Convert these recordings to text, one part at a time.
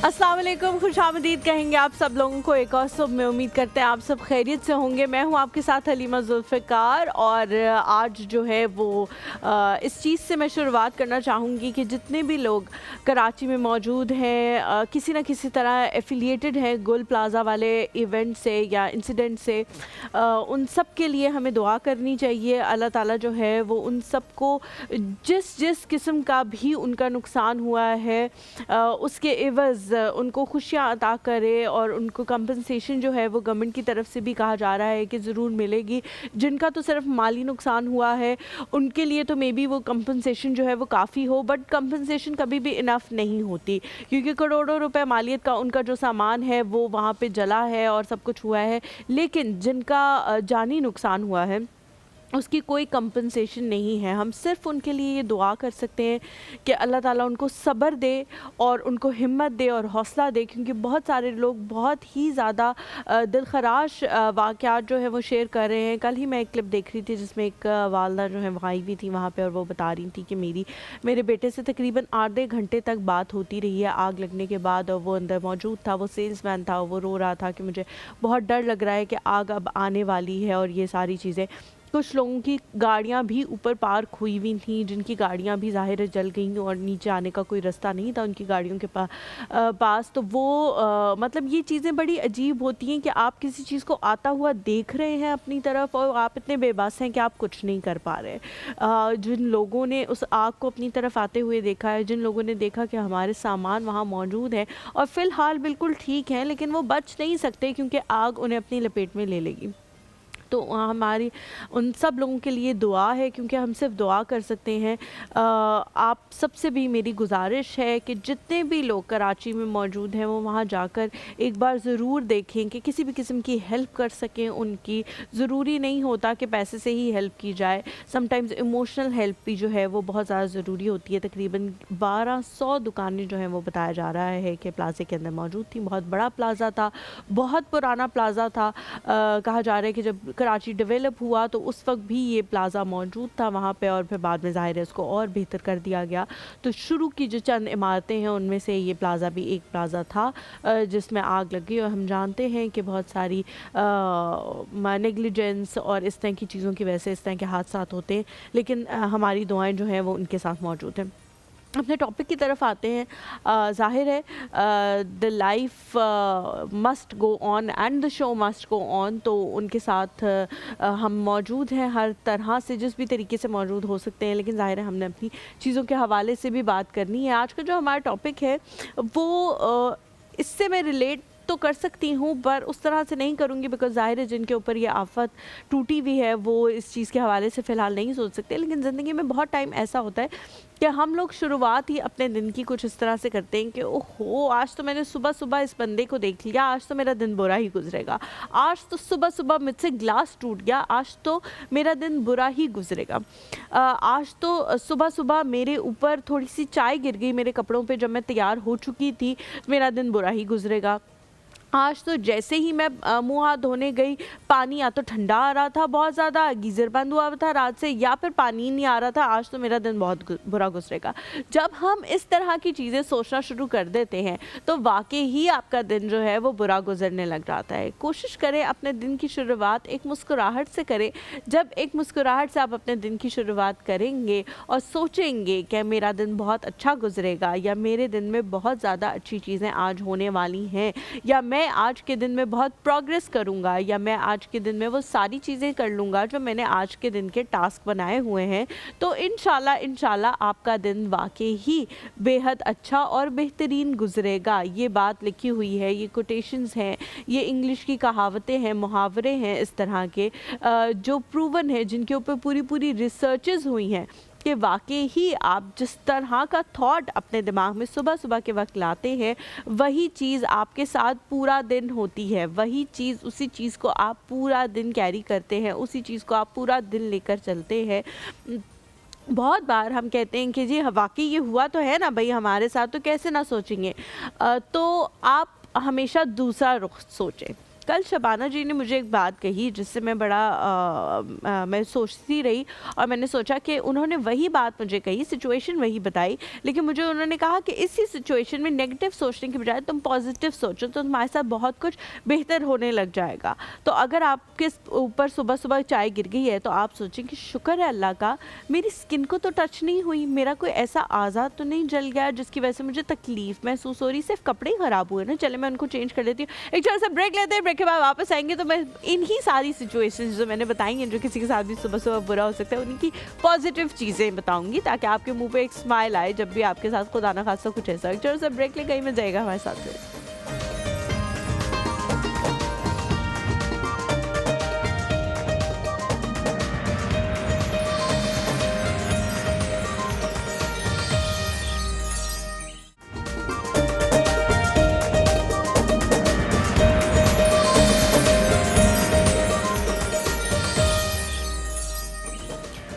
अस्सलाम वालेकुम, खुशामदीद कहेंगे आप सब लोगों को एक और सुबह में। उम्मीद करते हैं आप सब खैरियत से होंगे। मैं हूं आपके साथ हलीमा जुल्फ़िकार और आज जो है वो इस चीज़ से मैं शुरुआत करना चाहूँगी कि जितने भी लोग कराची में मौजूद हैं, किसी न किसी तरह एफिलिएटेड हैं गोल प्लाज़ा वाले इवेंट से या इंसिडेंट से, उन सब के लिए हमें दुआ करनी चाहिए। अल्लाह ताला जो है वो उन सबको जिस जिस किस्म का भी उनका नुकसान हुआ है उसके एवज़ उनको खुशियाँ अता करे और उनको कंपनसेशन जो है वो गवर्नमेंट की तरफ से भी कहा जा रहा है कि ज़रूर मिलेगी। जिनका तो सिर्फ माली नुकसान हुआ है उनके लिए तो मे बी वो कंपनसेशन जो है वो काफ़ी हो, बट कंपनसेशन कभी भी इनफ नहीं होती क्योंकि करोड़ों रुपए मालियत का उनका जो सामान है वो वहाँ पे जला है और सब कुछ हुआ है। लेकिन जिनका जानी नुकसान हुआ है उसकी कोई कंपनसेशन नहीं है। हम सिर्फ़ उनके लिए ये दुआ कर सकते हैं कि अल्लाह ताला उनको सब्र दे और उनको हिम्मत दे और हौसला दे, क्योंकि बहुत सारे लोग बहुत ही ज़्यादा दिलखराश वाक़यात जो है वो शेयर कर रहे हैं। कल ही मैं एक क्लिप देख रही थी जिसमें एक वालदा जो है वो आई हुई थी वहाँ पे और वो बता रही थी कि मेरे बेटे से तकरीबन 8 घंटे तक बात होती रही है आग लगने के बाद, और वो अंदर मौजूद था, वो सेल्समैन था, वो रो रहा था कि मुझे बहुत डर लग रहा है कि आग अब आने वाली है और ये सारी चीज़ें। कुछ लोगों की गाड़ियाँ भी ऊपर पार्क हुई हुई थी जिनकी गाड़ियाँ भी ज़ाहिर है जल गई और नीचे आने का कोई रास्ता नहीं था उनकी गाड़ियों के पास। तो वो मतलब ये चीज़ें बड़ी अजीब होती हैं कि आप किसी चीज़ को आता हुआ देख रहे हैं अपनी तरफ और आप इतने बेबस हैं कि आप कुछ नहीं कर पा रहे। जिन लोगों ने उस आग को अपनी तरफ आते हुए देखा है, जिन लोगों ने देखा कि हमारे सामान वहाँ मौजूद है और फ़िलहाल बिल्कुल ठीक हैं, लेकिन वो बच नहीं सकते क्योंकि आग उन्हें अपनी लपेट में ले लेगी। तो हमारी उन सब लोगों के लिए दुआ है, क्योंकि हम सिर्फ दुआ कर सकते हैं। आप सबसे भी मेरी गुजारिश है कि जितने भी लोग कराची में मौजूद हैं वो वहाँ जाकर एक बार ज़रूर देखें कि किसी भी किस्म की हेल्प कर सकें उनकी। ज़रूरी नहीं होता कि पैसे से ही हेल्प की जाए, समटाइम्स इमोशनल हेल्प भी जो है वो बहुत ज़्यादा ज़रूरी होती है। तकरीबन 1200 दुकानें जो हैं वो बताया जा रहा है कि प्लाज़े के अंदर मौजूद थी। बहुत बड़ा प्लाज़ा था, बहुत पुराना प्लाज़ा था। कहा जा रहा है कि जब कराची डेवलप हुआ तो उस वक्त भी ये प्लाज़ा मौजूद था वहाँ पे और फिर बाद में ज़ाहिर है इसको और बेहतर कर दिया गया। तो शुरू की जो चंद इमारतें हैं उनमें से ये प्लाज़ा भी एक प्लाज़ा था जिसमें आग लगी। और हम जानते हैं कि बहुत सारी नेग्लिजेंस और इस तरह की चीज़ों की वजह से इस तरह के हादसात होते हैं, लेकिन हमारी दुआएं जो हैं वो उनके साथ मौजूद हैं। अपने टॉपिक की तरफ आते हैं। ज़ाहिर है the life must go on and the show must go on, तो उनके साथ हम मौजूद हैं हर तरह से, जिस भी तरीके से मौजूद हो सकते हैं। लेकिन ज़ाहिर है हमने अपनी चीज़ों के हवाले से भी बात करनी है। आज का जो हमारा टॉपिक है वो इससे मैं रिलेट तो कर सकती हूँ पर उस तरह से नहीं करूँगी, बिकॉज़ ज़ाहिर है जिनके ऊपर ये आफत टूटी हुई है वो इस चीज़ के हवाले से फ़िलहाल नहीं सोच सकते। लेकिन ज़िंदगी में बहुत टाइम ऐसा होता है कि हम लोग शुरुआत ही अपने दिन की कुछ इस तरह से करते हैं कि ओहो आज तो मैंने सुबह सुबह इस बंदे को देख लिया, आज तो मेरा दिन बुरा ही गुजरेगा, आज तो सुबह सुबह मुझसे ग्लास टूट गया, आज तो मेरा दिन बुरा ही गुजरेगा, आज तो सुबह सुबह मेरे ऊपर थोड़ी सी चाय गिर गई मेरे कपड़ों पे जब मैं तैयार हो चुकी थी, मेरा दिन बुरा ही गुजरेगा। आज तो जैसे ही मैं मुँह हाथ धोने गई पानी या तो ठंडा आ रहा था बहुत ज़्यादा, गीज़र बंद हुआ था रात से, या फिर पानी नहीं आ रहा था, आज तो मेरा दिन बहुत बुरा गुजरेगा। जब हम इस तरह की चीज़ें सोचना शुरू कर देते हैं तो वाकई ही आपका दिन जो है वो बुरा गुजरने लग जाता है। कोशिश करें अपने दिन की शुरुआत एक मुस्कुराहट से करें। जब एक मुस्कुराहट से आप अपने दिन की शुरुआत करेंगे और सोचेंगे कि मेरा दिन बहुत अच्छा गुजरेगा या मेरे दिन में बहुत ज़्यादा अच्छी चीज़ें आज होने वाली हैं, या मैं आज के दिन में बहुत प्रोग्रेस करूंगा, या मैं आज के दिन में वो सारी चीज़ें कर लूँगा जो मैंने आज के दिन के टास्क बनाए हुए हैं, तो इंशाल्लाह आपका दिन वाकई ही बेहद अच्छा और बेहतरीन गुजरेगा। ये बात लिखी हुई है, ये कोटेशंस हैं, ये इंग्लिश की कहावतें हैं, मुहावरे हैं इस तरह के जो प्रूवन है, जिनके ऊपर पूरी रिसर्चेस हुई हैं कि वाकई ही आप जिस तरह का थॉट अपने दिमाग में सुबह सुबह के वक्त लाते हैं वही चीज़ आपके साथ पूरा दिन होती है, वही चीज़ उसी चीज़ को आप पूरा दिन कैरी करते हैं, उसी चीज़ को आप पूरा दिन लेकर चलते हैं। बहुत बार हम कहते हैं कि जी वाकई ये हुआ तो है ना भाई हमारे साथ, तो कैसे ना सोचेंगे। तो आप हमेशा दूसरा रुख सोचें। कल शबाना जी ने मुझे एक बात कही जिससे मैं बड़ा मैं सोचती रही, और मैंने सोचा कि उन्होंने वही बात मुझे कही, सिचुएशन वही बताई, लेकिन मुझे उन्होंने कहा कि इसी सिचुएशन में नेगेटिव सोचने के बजाय तुम पॉजिटिव सोचो तो तुम्हारे साथ बहुत कुछ बेहतर होने लग जाएगा। तो अगर आपके ऊपर सुबह सुबह चाय गिर गई है तो आप सोचें कि शुक्र है अल्लाह का, मेरी स्किन को तो टच नहीं हुई, मेरा कोई ऐसा आज़ा तो नहीं जल गया जिसकी वजह से मुझे तकलीफ महसूस हो रही, सिर्फ कपड़े ही ख़राब हुए ना, चले मैं उनको चेंज कर लेती हूँ। एक छोटा सा ब्रेक लेते हैं, ब्रेक के बाद वापस आएंगे तो मैं इन्हीं सारी सिचुएशंस जो मैंने बताई हैं जो किसी के साथ भी सुबह सुबह बुरा हो सकता है उनकी पॉजिटिव चीज़ें बताऊंगी, ताकि आपके मुंह पे एक स्माइल आए जब भी आपके साथ खुदा ना खासा कुछ ऐसा। एक छोटा सा ब्रेक ले कहीं में जाएगा हमारे साथ में।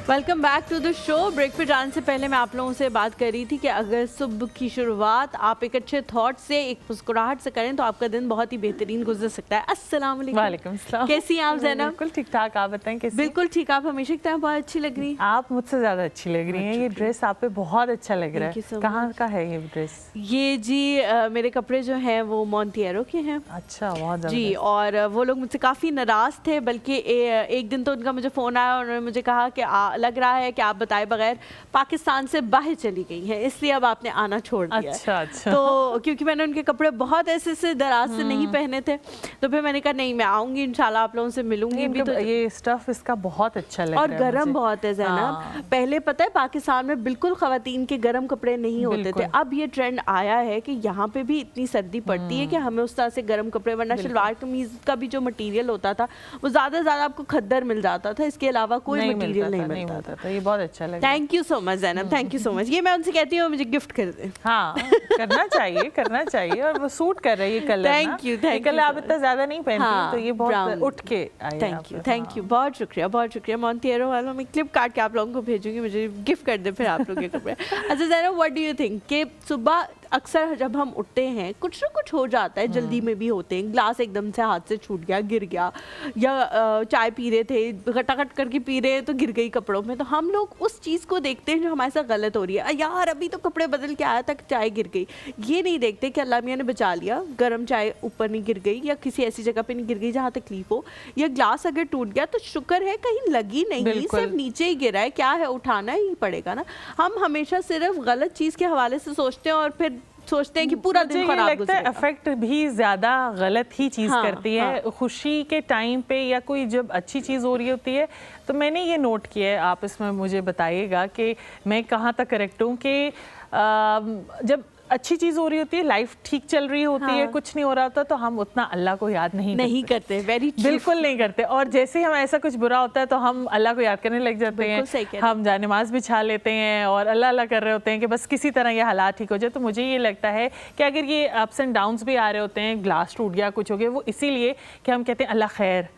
Welcome back to the show. Break पे जाने से पहले मैं आप लोगों से बात कर रही थी कि अगर सुबह की शुरुआत आप एक अच्छे थॉट से, एक मुस्कुराहट से करें तो आपका दिन बहुत ही बेहतरीन गुजर सकता है। अस्सलाम वालेकुम। वालेकुम सलाम। कैसी हैं आप ज़ैनब? बिल्कुल ठीक ठाक, आप बताएं कैसी? बिल्कुल ठीक, आप हमेशा की तरह बहुत अच्छी लग रही हैं। आप मुझसे ज़्यादा अच्छी लग रही हैं, ये ड्रेस आप पे बहुत अच्छा लग रहा है। कहाँ का है ये ड्रेस? ये जी मेरे कपड़े जो हैं वो मोंटिएरो के हैं। अच्छा, बहुत ज़्यादा जी, और वो लोग मुझसे काफ़ी नाराज़ थे, बल्कि एक दिन तो उनका मुझे फ़ोन आया और उन्होंने मुझे कहा कि लग रहा है कि आप बताए बगैर पाकिस्तान से बाहर चली गई हैं, इसलिए अब आपने आना छोड़ दिया। अच्छा अच्छा। तो क्योंकि मैंने उनके कपड़े बहुत ऐसे से दराज से नहीं पहने थे, तो फिर मैंने कहा नहीं, मैं आऊँगी इंशाल्लाह, आप लोगों से मिलूंगी भी। तो ये स्टफ इसका बहुत अच्छा लग रहा है और गर्म बहुत है ज़ैनब। पहले पता है पाकिस्तान में बिल्कुल ख़वातीन के गर्म कपड़े नहीं होते थे, अब ये ट्रेंड आया है कि यहाँ पे भी इतनी सर्दी पड़ती है कि हमें उस तरह से गर्म कपड़े, वरना शलवार कमीज का भी जो मटेरियल होता था वो ज़्यादा आपको खद्दर मिल जाता था, इसके अलावा कोई मटेरियल नहीं मिलता था। ये बहुत अच्छा लगा। Thank you so much Zainab, thank you so much. ये मैं उनसे कहती हूँ मुझे गिफ्ट कर दें। हाँ, करना चाहिए और वो सूट कर रही है कलर। थैंक यू कलर आप इतना ज्यादा नहीं पहनती, तो ये बहुत उठ के आया। थैंक यू, बहुत शुक्रिया मोंटिएरो वालों। मैं क्लिप काट के आप लोगों को भेजूंगी, मुझे गिफ्ट कर दे फिर आप लोग के कपड़े। अच्छा Zainab, what do you think कि सुबह अक्सर जब हम उठते हैं कुछ ना कुछ हो जाता है, जल्दी में भी होते हैं, ग्लास एकदम से हाथ से छूट गया, गिर गया, या चाय पी रहे थे खटाखट करके पी रहे तो गिर गई कपड़ों में, तो हम लोग उस चीज़ को देखते हैं जो हमारे साथ गलत हो रही है। यार अभी तो कपड़े बदल के आया तक चाय गिर गई, ये नहीं देखते कि अल्लाह मियाँ ने बचा लिया, गर्म चाय ऊपर नहीं गिर गई या किसी ऐसी जगह पे नहीं गिर गई जहाँ तकलीफ हो, या ग्लास अगर टूट गया तो शुक्र है कहीं लगी नहीं, सिर्फ नीचे ही गिरा है, क्या है उठाना ही पड़ेगा ना। हम हमेशा सिर्फ गलत चीज़ के हवाले से सोचते हैं और फिर सोचते हैं कि पूरा दिन खराब लगता है। अफेक्ट भी ज़्यादा गलत ही चीज़ करती है। खुशी के टाइम पे या कोई जब अच्छी चीज़ हो रही होती है तो मैंने ये नोट किया है, आप इसमें मुझे बताइएगा कि मैं कहाँ तक करेक्ट हूँ कि जब अच्छी चीज़ हो रही होती है, लाइफ ठीक चल रही होती है, कुछ नहीं हो रहा होता, तो हम उतना अल्लाह को याद नहीं करते। बिल्कुल नहीं करते। और जैसे ही हम ऐसा कुछ बुरा होता है तो हम अल्लाह को याद करने लग जाते हैं, हम जानेमाज बिछा लेते हैं और अल्लाह अल्लाह कर रहे होते हैं कि बस किसी तरह ये हालात ठीक हो जाए। तो मुझे ये लगता है कि अगर ये अप्स एंड डाउन्स भी आ रहे होते हैं, ग्लास टूट गया, कुछ हो गया, वो इसीलिए कि हम कहते हैं अल्लाह खैर,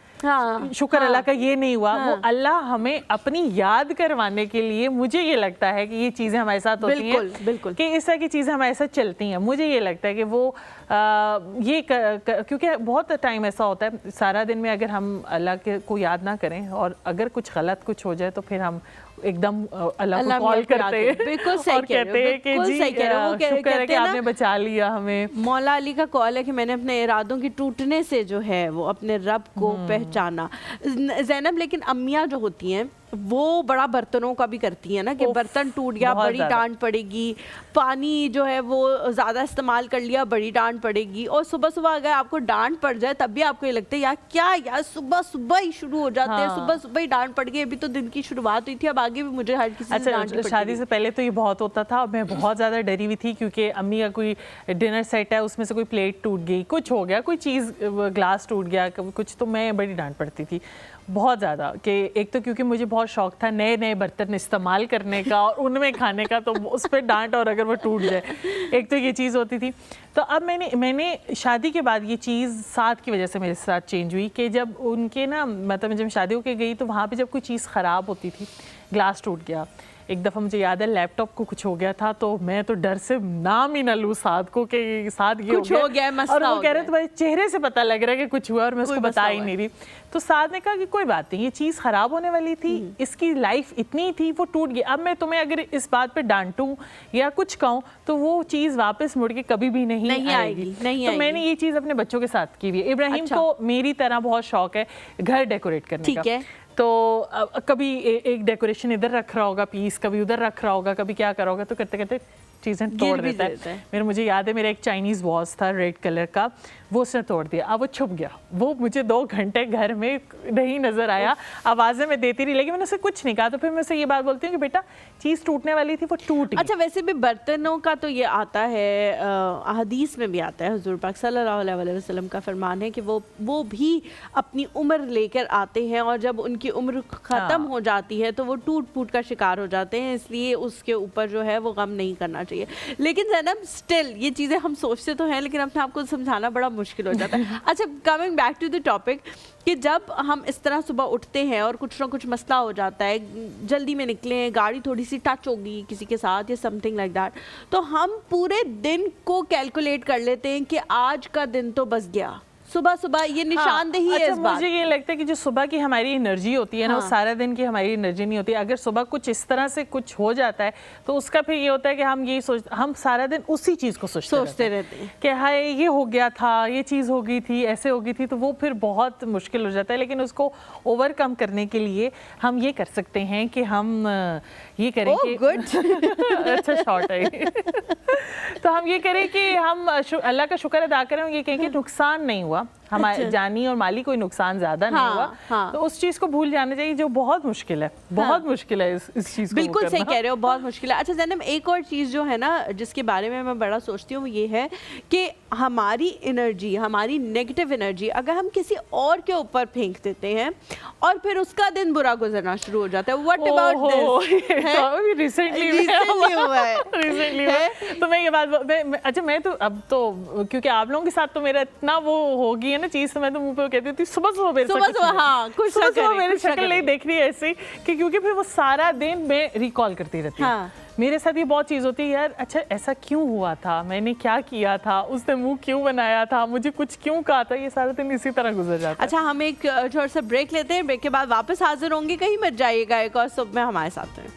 शुक्र अल्लाह का ये नहीं हुआ। वो अल्लाह हमें अपनी याद करवाने के लिए, मुझे ये लगता है कि ये चीज़ें हमारे साथ होती हैं, बिल्कुल कि इस तरह की चीज़ें हमारे साथ चलती हैं। मुझे ये लगता है कि वो क्योंकि बहुत टाइम ऐसा होता है सारा दिन में अगर हम अल्लाह के को याद ना करें और अगर कुछ गलत कुछ हो जाए तो फिर हम एकदम अल्लाह को कॉल करते हैं, बिल्कुल सही कहते हैं कि जी शुक्र है कि आपने बचा लिया हमें। मौला अली का कॉल है कि मैंने अपने इरादों के टूटने से जो है वो अपने रब को पहचाना। ज़ैनब, लेकिन अम्मियाँ जो होती हैं वो बड़ा बर्तनों का भी करती है ना कि बर्तन टूट गया बड़ी डांट पड़ेगी, पानी जो है वो ज़्यादा इस्तेमाल कर लिया बड़ी डांट पड़ेगी, और सुबह सुबह अगर आपको डांट पड़ जाए तब भी आपको ये लगता है यार क्या यार सुबह सुबह ही शुरू हो जाते हैं, सुबह सुबह ही डांट पड़ गई, अभी तो दिन की शुरुआत हुई थी, अब आगे भी मुझे हर किसी से डांट पड़ती। शादी से पहले तो ये बहुत होता था, मैं बहुत ज़्यादा डरी हुई थी क्योंकि अम्मी का कोई डिनर सेट है उसमें से कोई प्लेट टूट गई, कुछ हो गया, कोई चीज़ ग्लास टूट गया कुछ, तो मैं बड़ी डांट पड़ती थी बहुत ज़्यादा। कि एक तो क्योंकि मुझे बहुत शौक था नए नए बर्तन इस्तेमाल करने का और उनमें खाने का, तो उस पर डांट और अगर वो टूट जाए, एक तो ये चीज़ होती थी। तो अब मैंने शादी के बाद ये चीज़ साथ की वजह से मेरे साथ चेंज हुई कि जब उनके ना मतलब जब शादी होके गई तो वहाँ पे जब कोई चीज़ ख़राब होती थी, ग्लास टूट गया एक दफ़ा मुझे याद है लैपटॉप को कुछ हो गया था, तो मैं तो डर से नाम ही ना लूँ साद को कि साद ये कुछ हो गया, मसला और वो हो कह रहे गया। तुम्हारे चेहरे से पता लग रहा है कि कुछ हुआ और मैं उसको बता ही नहीं रही। तो साद ने कहा कि कोई बात नहीं, ये चीज़ ख़राब होने वाली थी, इसकी लाइफ इतनी थी, वो टूट गई। अब मैं तुम्हें अगर इस बात पे डांटूं या कुछ कहूँ तो वो चीज़ वापस मुड़ के कभी भी नहीं आएगी। नहीं तो आएगी। मैंने ये चीज़ अपने बच्चों के साथ की हुई है। इब्राहिम अच्छा। को मेरी तरह बहुत शौक है घर डेकोरेट करने का। ठीक है। तो कभी एक डेकोरेशन इधर रख रहा होगा पीस, कभी उधर रख रहा होगा, कभी क्या कर रहा होगा, तो करते करते चीज़ें तोड़ देता है। मेरे मुझे याद है मेरा एक चाइनीज़ वॉच था रेड कलर का, वो उसने तोड़ दिया। अब वो छुप गया, वो मुझे 2 घंटे घर में नहीं नजर आया, आवाज़ें मैं देती रही, लेकिन मैंने उसे कुछ नहीं कहा। तो फिर मैं उसे ये बात बोलती हूँ कि बेटा चीज़ टूटने वाली थी, वो टूट गई। अच्छा, वैसे भी बर्तनों का तो ये आता है, हदीस में भी आता है, हुजूर पाक सल्लल्लाहु अलैहि वसल्लम का फरमान है कि वो भी अपनी उम्र लेकर आते हैं और जब उनकी उम्र ख़त्म हो जाती है तो वो टूट फूट का शिकार हो जाते हैं, इसलिए उसके ऊपर जो है वो गम नहीं करना चाहिए। लेकिन ज़ैनब स्टिल ये चीज़ें हम सोचते तो हैं, लेकिन अपने आप को समझाना बड़ा मुश्किल हो जाता है। अच्छा, coming back to the topic कि जब हम इस तरह सुबह उठते हैं और कुछ ना कुछ मसला हो जाता है, जल्दी में निकले, गाड़ी थोड़ी सी टच होगी किसी के साथ या समथिंग लाइक दैट, तो हम पूरे दिन को कैलकुलेट कर लेते हैं कि आज का दिन तो बस गया। सुबह सुबह ये निशानदेही है इस बात। मुझे ये लगता है कि जो सुबह की हमारी एनर्जी होती है ना, वो सारा दिन की हमारी एनर्जी नहीं होती। अगर सुबह कुछ इस तरह से कुछ हो जाता है तो उसका फिर ये होता है कि हम सारा दिन उसी चीज़ को सोचते रहते हैं कि हाय ये हो गया था, ये चीज़ हो गई थी, ऐसे हो गई थी, तो वो फिर बहुत मुश्किल हो जाता है। लेकिन उसको ओवरकम करने के लिए हम ये कर सकते हैं कि हम ये करें कि अच्छा शॉर्ट है तो हम ये करें कि हम अल्लाह का शुक्र अदा करें, ये कहें कि नुकसान नहीं हुआ हमारे, जानी और माली कोई नुकसान ज्यादा नहीं हुआ। तो उस चीज को भूल जाना चाहिए, जो बहुत मुश्किल है, बहुत मुश्किल है इस चीज को। बिल्कुल सही कह रहे हो, बहुत मुश्किल है। अच्छा ज़ैनब, एक और चीज़ जो है ना जिसके बारे में मैं बड़ा सोचती हूँ, वो ये है कि हमारी एनर्जी, हमारी नेगेटिव एनर्जी अगर हम किसी और के ऊपर फेंक देते हैं और फिर उसका दिन बुरा गुजरना शुरू हो जाता है। What about this? रिसेंटली हुआ है। तो मैं ये बात अच्छा, मैं तो अब तो क्योंकि आप लोगों के साथ तो मेरा इतना वो होगी है ना चीज, तो मैं तो मुंह पे कहती थी सुबह मेरी शक्ल नहीं देख रही है ऐसी, कि क्योंकि फिर वो सारा दिन मैं रिकॉल करती रहती हूँ। मेरे साथ ये बहुत चीज़ होती है यार, अच्छा ऐसा क्यों हुआ था, मैंने क्या किया था, उसने मुंह क्यों बनाया था, मुझे कुछ क्यों कहा था, ये सारा दिन इसी तरह गुजर जाता है। अच्छा, हम एक छोटा सा ब्रेक लेते हैं, ब्रेक के बाद वापस हाजिर होंगे, कहीं मत जाइएगा, एक और सुबह में हमारे साथ हैं।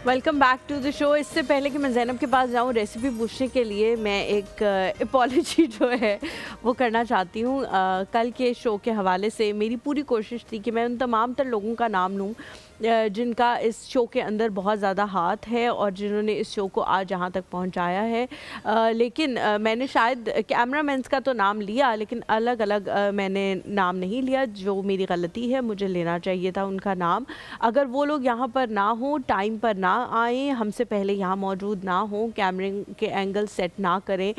Welcome back to the show. इससे पहले कि मैं ज़ैनब के पास जाऊँ रेसिपी पूछने के लिए, मैं एक अपॉलॉजी जो है वो करना चाहती हूँ। कल के शो के हवाले से मेरी पूरी कोशिश थी कि मैं उन तमाम तर लोगों का नाम लूँ जिनका इस शो के अंदर बहुत ज़्यादा हाथ है और जिन्होंने इस शो को आज यहाँ तक पहुँचाया है। लेकिन मैंने शायद कैमरामैन्स का तो नाम लिया, लेकिन अलग अलग मैंने नाम नहीं लिया, जो मेरी गलती है। मुझे लेना चाहिए था उनका नाम। अगर वो लोग यहाँ पर ना हो, टाइम पर ना आए, हमसे पहले यहाँ मौजूद ना हो, कैमरे के एंगल सेट ना करें,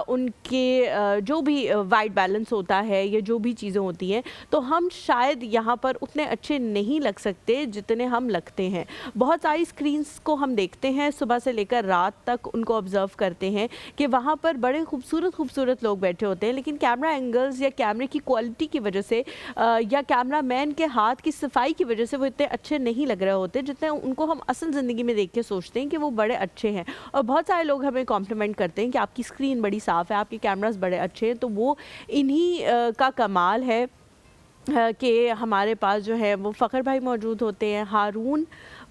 उनके जो भी वाइट बैलेंस होता है या जो भी चीज़ें होती हैं, तो हम शायद यहाँ पर उतने अच्छे नहीं लग सकते जितने हम लगते हैं। बहुत सारी स्क्रीन्स को हम देखते हैं, सुबह से लेकर रात तक उनको ऑब्जर्व करते हैं कि वहाँ पर बड़े खूबसूरत लोग बैठे होते हैं, लेकिन कैमरा एंगल्स या कैमरे की क्वालिटी की वजह से या कैमरा मैन के हाथ की सफाई की वजह से वो इतने अच्छे नहीं लग रहे होते जितने उनको हम असल ज़िंदगी में देख के सोचते हैं कि वो बड़े अच्छे हैं। और बहुत सारे लोग हमें कॉम्प्लीमेंट करते हैं कि आपकी स्क्रीन बड़ी साफ़ है, आपके कैमरास बड़े अच्छे हैं। तो वो इन्हीं का कमाल है कि हमारे पास जो है वो फ़खर भाई मौजूद होते हैं, हारून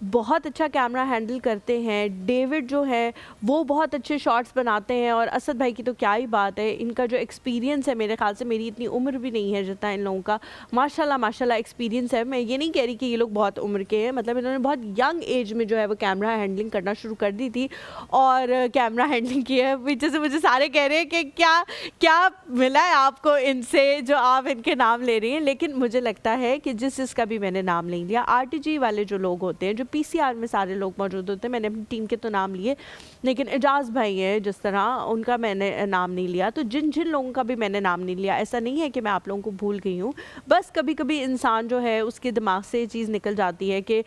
बहुत अच्छा कैमरा हैंडल करते हैं, डेविड जो है वो बहुत अच्छे शॉट्स बनाते हैं, और असद भाई की तो क्या ही बात है। इनका जो एक्सपीरियंस है, मेरे ख्याल से मेरी इतनी उम्र भी नहीं है जितना इन लोगों का माशाल्लाह एक्सपीरियंस है। मैं ये नहीं कह रही कि ये लोग बहुत उम्र के हैं, मतलब इन्होंने बहुत यंग एज में जो है वो कैमरा हैंडलिंग करना शुरू कर दी थी और कैमरा हैंडलिंग की है। पीछे से मुझे सारे कह रहे हैं कि क्या मिला है आपको इनसे जो आप इनके नाम ले रही हैं, लेकिन मुझे लगता है कि जिसका भी मैंने नाम नहीं लिया, RTG वाले जो लोग होते हैं, जो पीसीआर में सारे लोग मौजूद होते हैं। मैंने अपनी टीम के तो नाम लिए, लेकिन एजाज भाई हैं जिस तरह, उनका मैंने नाम नहीं लिया। तो जिन जिन लोगों का भी मैंने नाम नहीं लिया, ऐसा नहीं है कि मैं आप लोगों को भूल गई हूँ, बस कभी कभी इंसान जो है उसके दिमाग से ये चीज़ निकल जाती है कि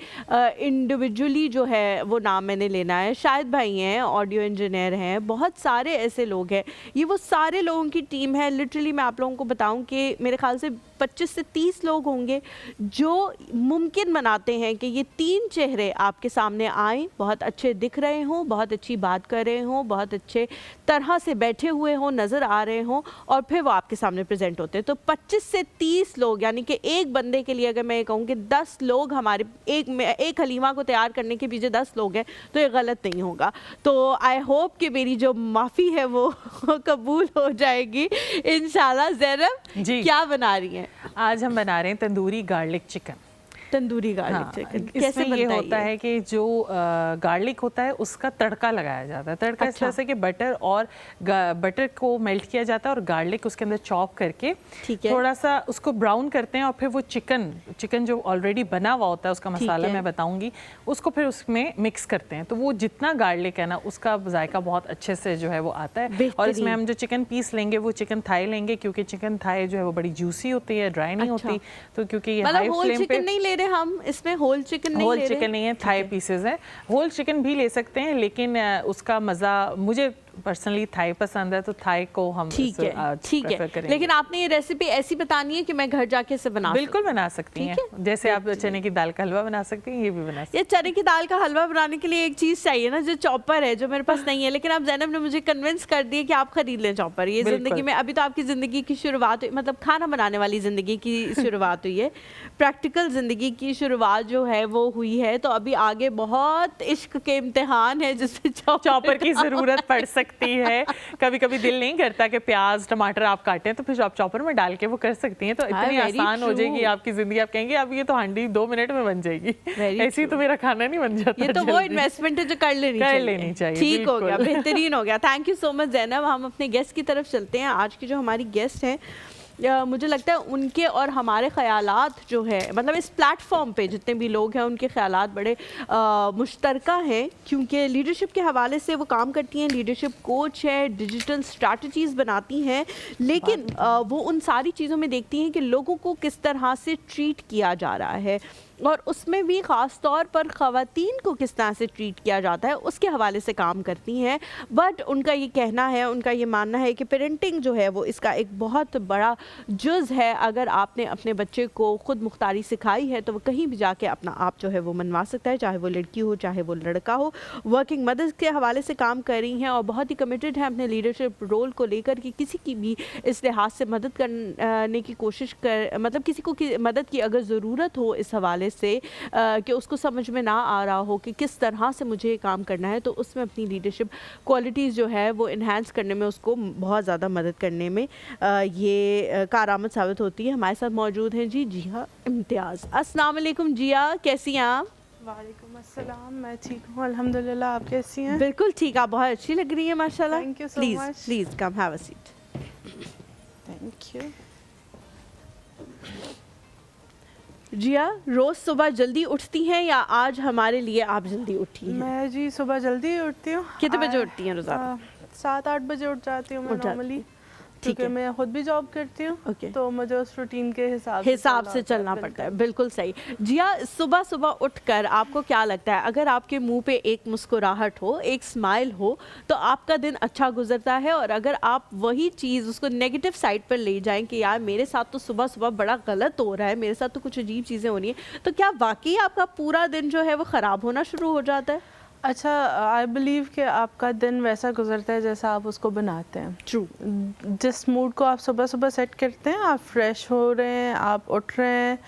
इंडिविजुअली जो है वो नाम मैंने लेना है। शायद भाई हैं, ऑडियो इंजीनियर हैं, बहुत सारे ऐसे लोग हैं। ये वो सारे लोगों की टीम है। लिटरली मैं आप लोगों को बताऊं कि मेरे ख्याल से 25 से 30 लोग होंगे जो मुमकिन बनाते हैं कि ये 3 चेहरे आपके सामने आएँ, बहुत अच्छे दिख रहे हों, बहुत अच्छी बात कर रहे हों, बहुत अच्छे तरह से बैठे हुए हों, नज़र आ रहे हों, और फिर वो आपके सामने प्रेजेंट होते हैं। तो 25 से 30 लोग, यानी कि एक बंदे के लिए अगर मैं ये कहूँ कि 10 लोग हमारे एक हलीमा को तैयार करने के पीछे 10 लोग हैं, तो ये गलत नहीं होगा। तो आई होप कि मेरी जो माफ़ी है वो कबूल हो जाएगी इंशाल्लाह। ज़ैनब जी, क्या बना रही हैं? आज हम बना रहे हैं tandoori garlic chicken. Tandoori garlic हाँ, चिकन कैसे कैसे ये बनता होता है कि जो गार्लिक होता है उसका तड़का लगाया जाता है। तड़का इस तरह से कि बटर को मेल्ट किया जाता है और गार्लिक उसके अंदर चॉप करके थोड़ा सा उसको ब्राउन करते हैं, और फिर वो चिकन जो ऑलरेडी बना हुआ होता है उसका मसाला मैं बताऊंगी, उसको फिर उसमें मिक्स करते हैं। तो वो जितना गार्लिक है ना उसका जायका बहुत अच्छे से जो है वो आता है। और इसमें हम जो चिकन पीस लेंगे वो चिकन थाई लेंगे, क्योंकि चिकन थाई जो है वो बड़ी जूसी होती है, ड्राई नहीं होती। तो क्योंकि ये हाई फ्लेम पे नहीं ले रहे हम, इसमें होल चिकन नहीं है, थाई पीसेस है। होल चिकन भी ले सकते हैं, लेकिन उसका मज़ा, मुझे पर्सनली थाई पसंद है, तो थाई को हम ठीक है। लेकिन आपने ये रेसिपी ऐसी बतानी है कि मैं घर जाके इसे बना बिल्कुल बना सकती हैं। जैसे आप चने की दाल का हलवा बना सकती हैं, ये भी बना सकती हैं। ये चने की दाल का हलवा बनाने के लिए एक चीज़ चाहिए ना, जो चॉपर है, जो मेरे पास नहीं है। लेकिन अब ज़ैनब ने मुझे कन्विंस कर दिया कि आप खरीद लें चॉपर। ये ज़िंदगी में अभी तो आपकी ज़िंदगी की शुरुआत हुई, मतलब खाना बनाने वाली ज़िंदगी की शुरुआत हुई है, प्रैक्टिकल ज़िंदगी की शुरुआत जो है वो हुई है। तो अभी आगे बहुत इश्क के इम्तिहान है जिसमें चॉपर की ज़रूरत पड़ सकती है। कभी कभी दिल नहीं करता कि प्याज टमाटर आप काटें, तो फिर आप चॉपर में डाल के वो कर सकती हैं। तो इतनी आसान हो जाएगी आपकी जिंदगी, आप कहेंगे अब ये तो हांडी 2 मिनट में बन जाएगी। ऐसी तो मेरा खाना नहीं बन जाता। ये तो वो इन्वेस्टमेंट है जो कर लेनी चाहिए। ठीक हो गया, बेहतरीन हो गया। Thank you so much Zainab. हम अपने गेस्ट की तरफ चलते हैं। आज की जो हमारी गेस्ट हैं, मुझे लगता है उनके और हमारे ख़यालात जो है, मतलब इस प्लेटफॉर्म पे जितने भी लोग हैं उनके ख़यालात बड़े मुश्तरका हैं, क्योंकि लीडरशिप के हवाले से वो काम करती हैं। लीडरशिप कोच है, डिजिटल स्ट्रैटेजीज़ बनाती हैं, लेकिन वो उन सारी चीज़ों में देखती हैं कि लोगों को किस तरह से ट्रीट किया जा रहा है, और उसमें भी ख़ास तौर पर ख़वातीन को किस तरह से ट्रीट किया जाता है, उसके हवाले से काम करती हैं। बट उनका ये कहना है, उनका ये मानना है कि पेरेंटिंग जो है वो इसका एक बहुत बड़ा जुज़ है। अगर आपने अपने बच्चे को खुद मुख्तारी सिखाई है तो वो कहीं भी जाके अपना आप जो है वो मनवा सकता है, चाहे वो लड़की हो चाहे वो लड़का हो। वर्किंग मदर्स के हवाले से काम कर रही हैं और बहुत ही कमिटेड है अपने लीडरशिप रोल को लेकर कि किसी की भी इस लिहाज से मदद करने की कोशिश कर, मतलब किसी को मदद की अगर ज़रूरत हो इस हवाले से कि उसको समझ में ना आ रहा हो कि किस तरह से मुझे ये काम करना है, तो उसमें अपनी लीडरशिप क्वालिटीज़ जो है वो इन्हांस करने में, उसको बहुत ज़्यादा मदद करने में ये कारआमद साबित होती है। हमारे साथ मौजूद हैं जी जिया इम्तियाज़। अस्सलाम वालेकुम जिया, कैसी हैं आप? वालेकुम अस्सलाम, मैं ठीक हूँ अल्हम्दुलिल्लाह। आप कैसी हैं? बिल्कुल ठीक, आप बहुत अच्छी लग रही हैं माशाल्लाह। Thank you so much. Please come have a seat. Thank you. Jiya, रोज़ सुबह जल्दी उठती हैं या आज हमारे लिए आप जल्दी उठी हैं? मैं जी सुबह जल्दी उठती हूँ। कितने बजे उठती हैं रोज़ाना? 7-8 बजे उठ जाती हूँ मैं नॉर्मली, क्योंकि मैं खुद भी जॉब करती हूँ। तो मुझे उस रूटीन के हिसाब से चलना पड़ता है। बिल्कुल सही। जिया, सुबह सुबह उठकर आपको क्या लगता है, अगर आपके मुंह पे एक मुस्कुराहट हो, एक स्माइल हो, तो आपका दिन अच्छा गुजरता है? और अगर आप वही चीज़ उसको नेगेटिव साइड पर ले जाएं कि यार मेरे साथ तो सुबह सुबह बड़ा गलत हो रहा है, मेरे साथ तो कुछ अजीब चीज़ें हो रही हैं, तो क्या वाकई आपका पूरा दिन जो है वो ख़राब होना शुरू हो जाता है? अच्छा, आई बिलीव कि आपका दिन वैसा गुजरता है जैसा आप उसको बनाते हैं। ट्रू। जिस मूड को आप सुबह सुबह सेट करते हैं, आप फ्रेश हो रहे हैं, आप उठ रहे हैं,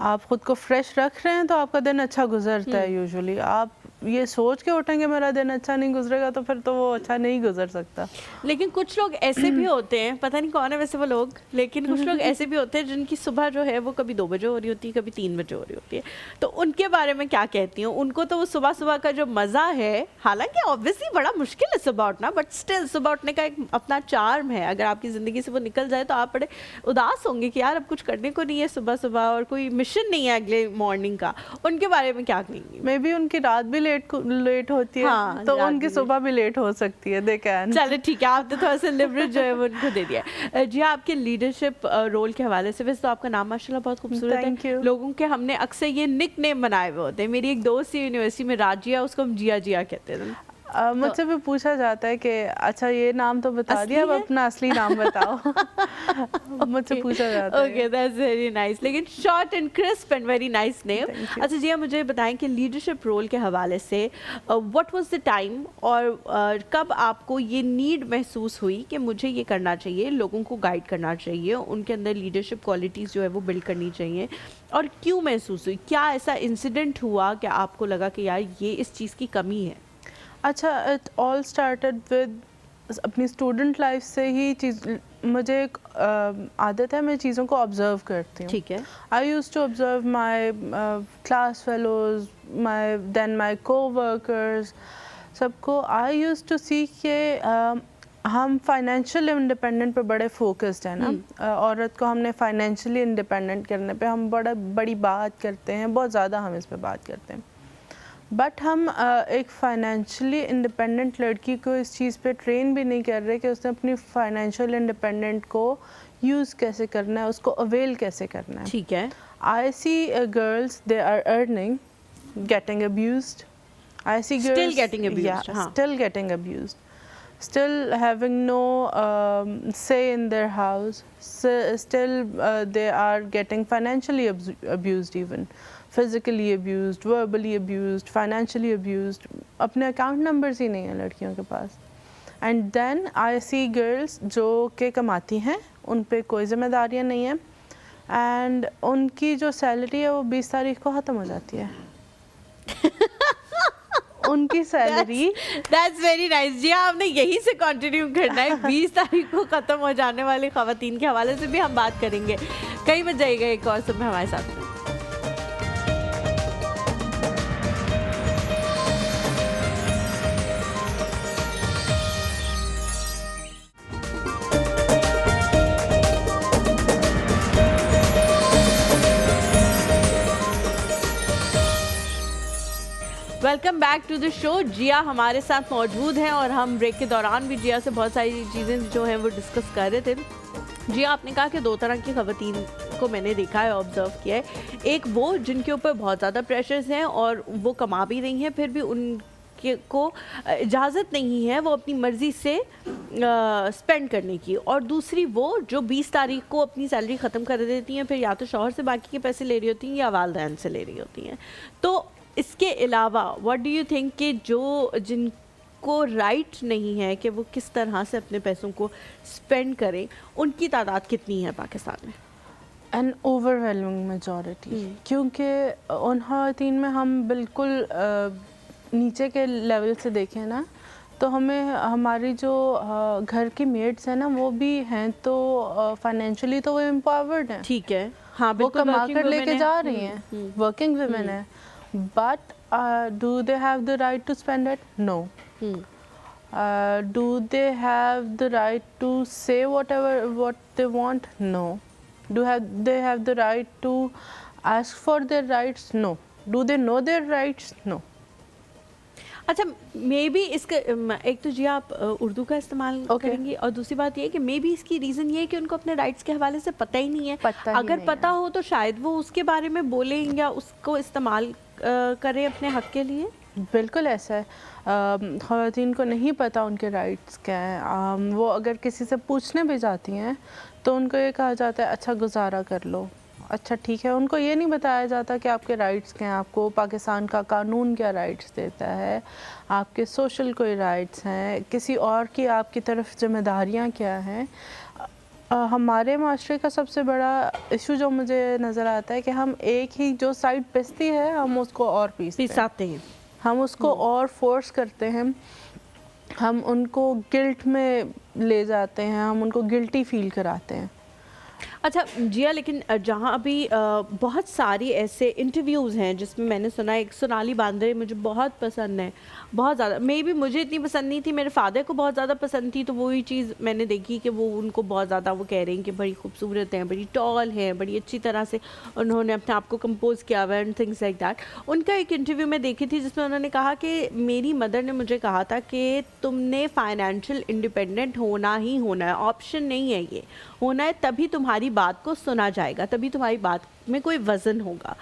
आप ख़ुद को फ्रेश रख रहे हैं, तो आपका दिन अच्छा गुजरता है यूजुअली। आप ये सोच के उठेंगे मेरा दिन अच्छा नहीं गुजरेगा, तो फिर तो वो अच्छा नहीं गुजर सकता। लेकिन कुछ लोग ऐसे भी होते हैं, पता नहीं कौन है वैसे वो लोग, लेकिन कुछ लोग ऐसे भी होते हैं जिनकी सुबह जो है वो कभी 2 बजे हो रही होती है, कभी 3 बजे हो रही होती है, तो उनके बारे में क्या कहती हूँ? उनको तो वो सुबह सुबह का जो मज़ा है, हालांकि ऑब्वियसली बड़ा मुश्किल है सुबह उठना, बट स्टिल सुबह उठने का एक अपना चार्म है। अगर आपकी ज़िंदगी से वो निकल जाए तो आप बड़े उदास होंगे कि यार अब कुछ करने को नहीं है सुबह सुबह और कोई मिशन नहीं है अगले मॉर्निंग का। उनके बारे में क्या कहेंगी? मे बी उनकी रात भी लेट होती है, हाँ, तो उनकी सुबह भी लेट हो सकती है, दे कैन। चलो ठीक है, आपने थोड़ा सा लिवरेज जो है वो उनको दे दिया। जी आपके लीडरशिप रोल के हवाले से, वैसे तो आपका नाम माशाल्लाह बहुत खूबसूरत है, लोगों के हमने अक्सर ये निक नेम बनाए हुए होते हैं। मेरी एक दोस्त है यूनिवर्सिटी में, राजिया, उसको हम जिया जिया कहते हैं। मुझसे भी पूछा जाता है कि अच्छा ये नाम तो बता दिया, अब अपना असली नाम बताओ। मुझसे पूछा जाता है। ओके, दैट्स वेरी नाइस, लेकिन short and crisp and very nice name. अच्छा जी, मुझे बताएं कि लीडरशिप रोल के हवाले से व्हाट वाज द टाइम, और कब आपको ये नीड महसूस हुई कि मुझे ये करना चाहिए, लोगों को गाइड करना चाहिए, उनके अंदर लीडरशिप क्वालिटीज़ जो है वो बिल्ड करनी चाहिए, और क्यों महसूस हुई? क्या ऐसा इंसिडेंट हुआ कि आपको लगा कि यार ये इस चीज़ की कमी है? अच्छा, इट ऑल स्टार्टेड विद अपनी स्टूडेंट लाइफ से ही चीज़। मुझे एक आदत है, मैं चीज़ों को ऑब्जर्व करती हूँ। ठीक है। I use to observe my class fellows, my coworkers, सबको। आई यूज़ टू सी के हम फाइनेंशियल इंडिपेंडेंट पे बड़े फोकस्ड हैं ना। औरत को हमने फाइनेंशियली इंडिपेंडेंट करने पे हम बड़ी बात करते हैं, बहुत ज़्यादा हम इस पे बात करते हैं, बट हम एक फाइनेंशियली इंडिपेंडेंट लड़की को इस चीज़ पे ट्रेन भी नहीं कर रहे कि उसने अपनी फाइनेंशियल इंडिपेंडेंट को यूज़ कैसे करना है, उसको अवेल कैसे करना है। ठीक है। I see girls, they are earning, getting abused. I see girls Still getting abused, हाँ. still getting abused, still having no say in their house, still they are getting financially abused, even physically abused, verbally abused, financially abused. अपने account numbers ही नहीं हैं लड़कियों के पास। And then I see girls जो के कमाती हैं, उन पे कोई जिम्मेदारियाँ नहीं हैं, एंड उनकी जो सैलरी है वो 20 तारीख को ख़त्म हो जाती है। उनकी सैलरी। दैट्स वेरी नाइस जी, आपने यहीं से कंटिन्यू करना है। 20 तारीख को ख़त्म हो जाने वाली ख़वातीन के हवाले से भी हम बात करेंगे। कहीं मत जाइएगा, एक और समय हमारे साथ में। Welcome back to the show. Jiya हमारे साथ मौजूद हैं और हम ब्रेक के दौरान भी जिया से बहुत सारी चीज़ें जो हैं वो डिस्कस कर रहे थे। जिया, आपने कहा कि 2 तरह की ख़वातीन को मैंने देखा है, ऑब्ज़र्व किया है। एक वो जिनके ऊपर बहुत ज़्यादा प्रेशर्स हैं और वो कमा भी रही हैं, फिर भी उनके को इजाज़त नहीं है वो अपनी मर्ज़ी से स्पेंड करने की, और दूसरी वो जो 20 तारीख को अपनी सैलरी ख़त्म कर देती हैं, फिर या तो शौहर से बाकी के पैसे ले रही होती हैं या वालिदैन से ले रही होती हैं। तो इसके अलावा व्हाट डू यू थिंक कि जो जिनको राइट नहीं है कि वो किस तरह से अपने पैसों को स्पेंड करें, उनकी तादाद कितनी है पाकिस्तान में? एन ओवरवेलमिंग मेजॉरिटी, क्योंकि उन ख़वातीन में हम बिल्कुल नीचे के लेवल से देखें ना, तो हमें हमारी जो घर की मेड्स हैं ना, वो भी हैं तो फाइनेंशियली तो वो एम्पावर्ड हैं। ठीक है, हाँ, वो कमा कर लेके जा रही हैं, वर्किंग वुमेन है। But do they have the right to spend it? No. Do they have the right to say what they want? No. They have the right to ask for their rights? No. Do they know their rights? No. अच्छा, may be इसका एक तो जी आप उर्दू का इस्तेमाल करेंगी, और दूसरी बात ये है कि मे बी इसकी रीज़न ये है कि उनको अपने राइट्स के हवाले से पता ही नहीं है। अगर पता हो तो शायद वो उसके बारे में बोलें या उसको इस्तेमाल करें अपने हक़ के लिए। बिल्कुल ऐसा है, ख़वातीन को नहीं पता उनके राइट्स क्या हैं। वो अगर किसी से पूछने भी जाती हैं तो उनको ये कहा जाता है अच्छा गुजारा कर लो, अच्छा ठीक है। उनको ये नहीं बताया जाता कि आपके राइट्स क्या हैं, आपको पाकिस्तान का कानून क्या राइट्स देता है, आपके सोशल कोई राइट्स हैं, किसी और की आपकी तरफ जिम्मेदारियाँ क्या हैं। हमारे माशरे का सबसे बड़ा इशू जो मुझे नज़र आता है कि हम एक ही जो साइड पिसती है हम उसको और पीसते हैं। हैं। हम उसको और फोर्स करते हैं, हम उनको गिल्ट में ले जाते हैं, हम उनको गिल्टी फील कराते हैं। अच्छा जिया, लेकिन जहाँ अभी बहुत सारी ऐसे इंटरव्यूज़ हैं जिसमें मैंने सुना है, एक सोनाली बांद्रे मुझे बहुत पसंद है, बहुत ज़्यादा, मे भी मुझे इतनी पसंद नहीं थी, मेरे फादर को बहुत ज़्यादा पसंद थी, तो वही चीज़ मैंने देखी कि वो उनको बहुत ज़्यादा वो कह रही हैं कि बड़ी खूबसूरत हैं, बड़ी टॉल हैं, बड़ी अच्छी तरह से उन्होंने अपने आप को कंपोज किया हुआ एंड थिंग्स लाइक दैट। उनका एक इंटरव्यू में देखी थी जिसमें उन्होंने कहा कि मेरी मदर ने मुझे कहा था कि तुमने फाइनेंशियल इंडिपेंडेंट होना ही होना है, ऑप्शन नहीं है, ये होना है, तभी तुम्हारी बात को सुना जाएगा, तभी तुम्हारी बात में कोई वज़न होगा।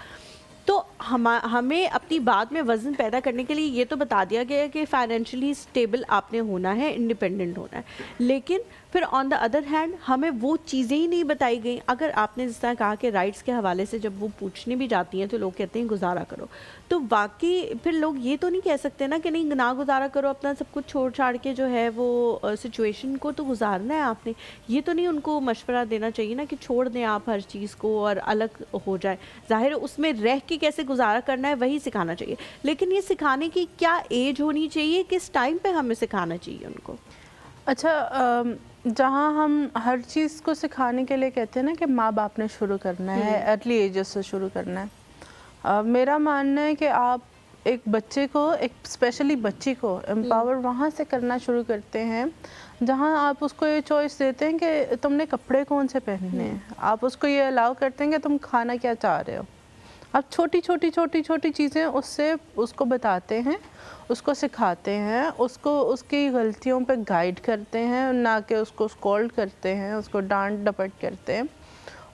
तो हमें अपनी बात में वज़न पैदा करने के लिए ये तो बता दिया गया है कि फाइनेंशियली स्टेबल आपने होना है, इंडिपेंडेंट होना है, लेकिन फिर ऑन द अदर हैंड हमें वो चीज़ें ही नहीं बताई गई। अगर आपने जिस तरह कहा कि राइट्स के हवाले से जब वो पूछने भी जाती हैं तो लोग कहते हैं गुजारा करो, तो वाकई फिर लोग ये तो नहीं कह सकते ना कि नहीं ना गुजारा करो, अपना सब कुछ छोड़ छाड़ के जो है वो सिचुएशन को तो गुजारना है आपने। ये तो नहीं उनको मशवरा देना चाहिए ना कि छोड़ दें आप हर चीज़ को और अलग हो जाए। ज़ाहिर उसमें रह के कैसे गुजारा करना है वही सिखाना चाहिए, लेकिन ये सिखाने की क्या एज होनी चाहिए, किस टाइम पे हमें सिखाना चाहिए उनको? अच्छा, जहाँ हम हर चीज़ को सिखाने के लिए कहते हैं ना कि माँ बाप ने शुरू करना है, अर्ली एजेस से शुरू करना है। मेरा मानना है कि आप एक बच्चे को, एक स्पेशली बच्ची को एम्पावर वहाँ से करना शुरू करते हैं जहाँ आप उसको ये चॉइस देते हैं कि तुमने कपड़े कौन से पहनने हैं, आप उसको ये अलाउ करते हैं कि तुम खाना क्या चाह रहे हो। आप छोटी छोटी चीज़ें उसको बताते हैं, उसको सिखाते हैं, उसको उसकी गलतियों पे गाइड करते हैं, ना कि उसको स्कॉल्ड करते हैं, उसको डांट डपट करते हैं।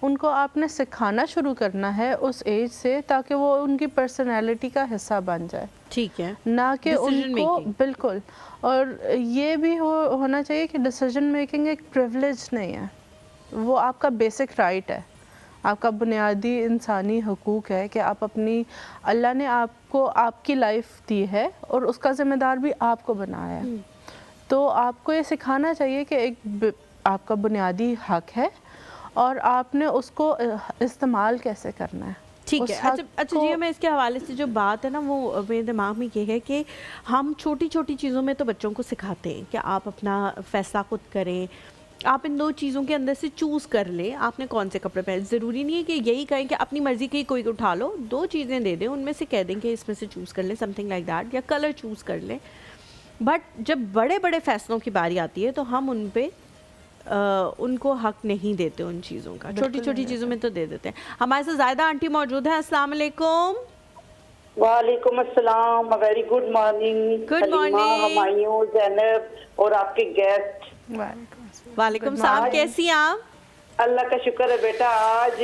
उनको आपने सिखाना शुरू करना है उस एज से, ताकि वो उनकी पर्सनैलिटी का हिस्सा बन जाए। ठीक है, ना कि उनको बिल्कुल। और ये भी होना चाहिए कि डिसीजन मेकिंग एक प्रिविलेज नहीं है, वो आपका बेसिक राइट है, आपका बुनियादी इंसानी हकूक़ है कि आप अपनी, अल्लाह ने आपको आपकी लाइफ दी है और उसका ज़िम्मेदार भी आपको बनाया है। तो आपको ये सिखाना चाहिए कि एक आपका बुनियादी हक है और आपने उसको इस्तेमाल कैसे करना है। ठीक है। अच्छा जी, मैं इसके हवाले से जो बात है ना वो मेरे दिमाग में ये है कि हम छोटी छोटी चीज़ों में तो बच्चों को सिखाते हैं कि आप अपना फ़ैसला खुद करें, आप इन दो चीज़ों के अंदर से चूज़ कर लें, आपने कौन से कपड़े पहने। ज़रूरी नहीं है कि यही कहें कि अपनी मर्ज़ी की कोई उठा लो, दो चीज़ें दे दें, उनमें से कह दें कि इसमें से चूज़ कर लें, समथिंग लाइक दैट, या कलर चूज़ कर लें। बट जब बड़े बड़े फ़ैसलों की बारी आती है तो हम उन पे उनको हक नहीं देते उन चीज़ों का, छोटी छोटी चीज़ों में तो दे देते हैं। हमारे साथ ज़ायदा आंटी मौजूद हैं। अस्सलाम वालेकुम। वालेकुम अस्सलाम, very good morning. Good morning Humayun, Zainab और आपके गेस्ट। वालेकुम सलाम, कैसी हैं आप? अल्लाह का शुक्र है बेटा, आज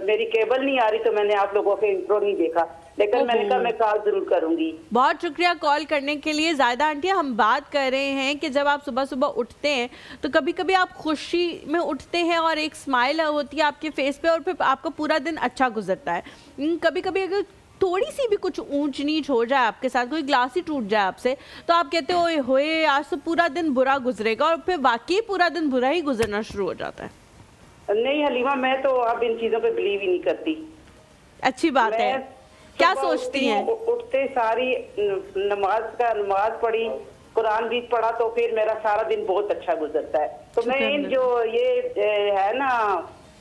मेरी केबल नहीं आ रही तो मैंने आप लोगों के इंट्रो नहीं देखा, लेकिन मैंने कहा मैं कॉल जरूर करूंगी। बहुत शुक्रिया कॉल करने के लिए। ज़ायदा आंटी, हम बात कर रहे हैं कि जब आप सुबह सुबह उठते हैं तो कभी कभी आप खुशी में उठते हैं और एक स्माइल होती है आपके फेस पे और फिर आपका पूरा दिन अच्छा गुजरता है। कभी कभी अगर थोड़ी सी भी कुछ ऊंच नीच हो जाए आपके साथ, कोई ग्लास ही टूट जाए आपसे, तो आप कहते हो ओए होए आज तो पूरा दिन बुरा गुजरेगा, और फिर वाकई पूरा दिन बुरा ही गुजरना शुरू हो जाता है। नहीं हलीमा, मैं तो अब इन चीजों पे बिलीव ही नहीं करती। अच्छी बात है। क्या सोचती हैं? उठते सारी नमाज पढ़ी, कुरान भी पढ़ा, तो फिर मेरा सारा दिन बहुत अच्छा गुजरता है। तो मैं इन जो ये है ना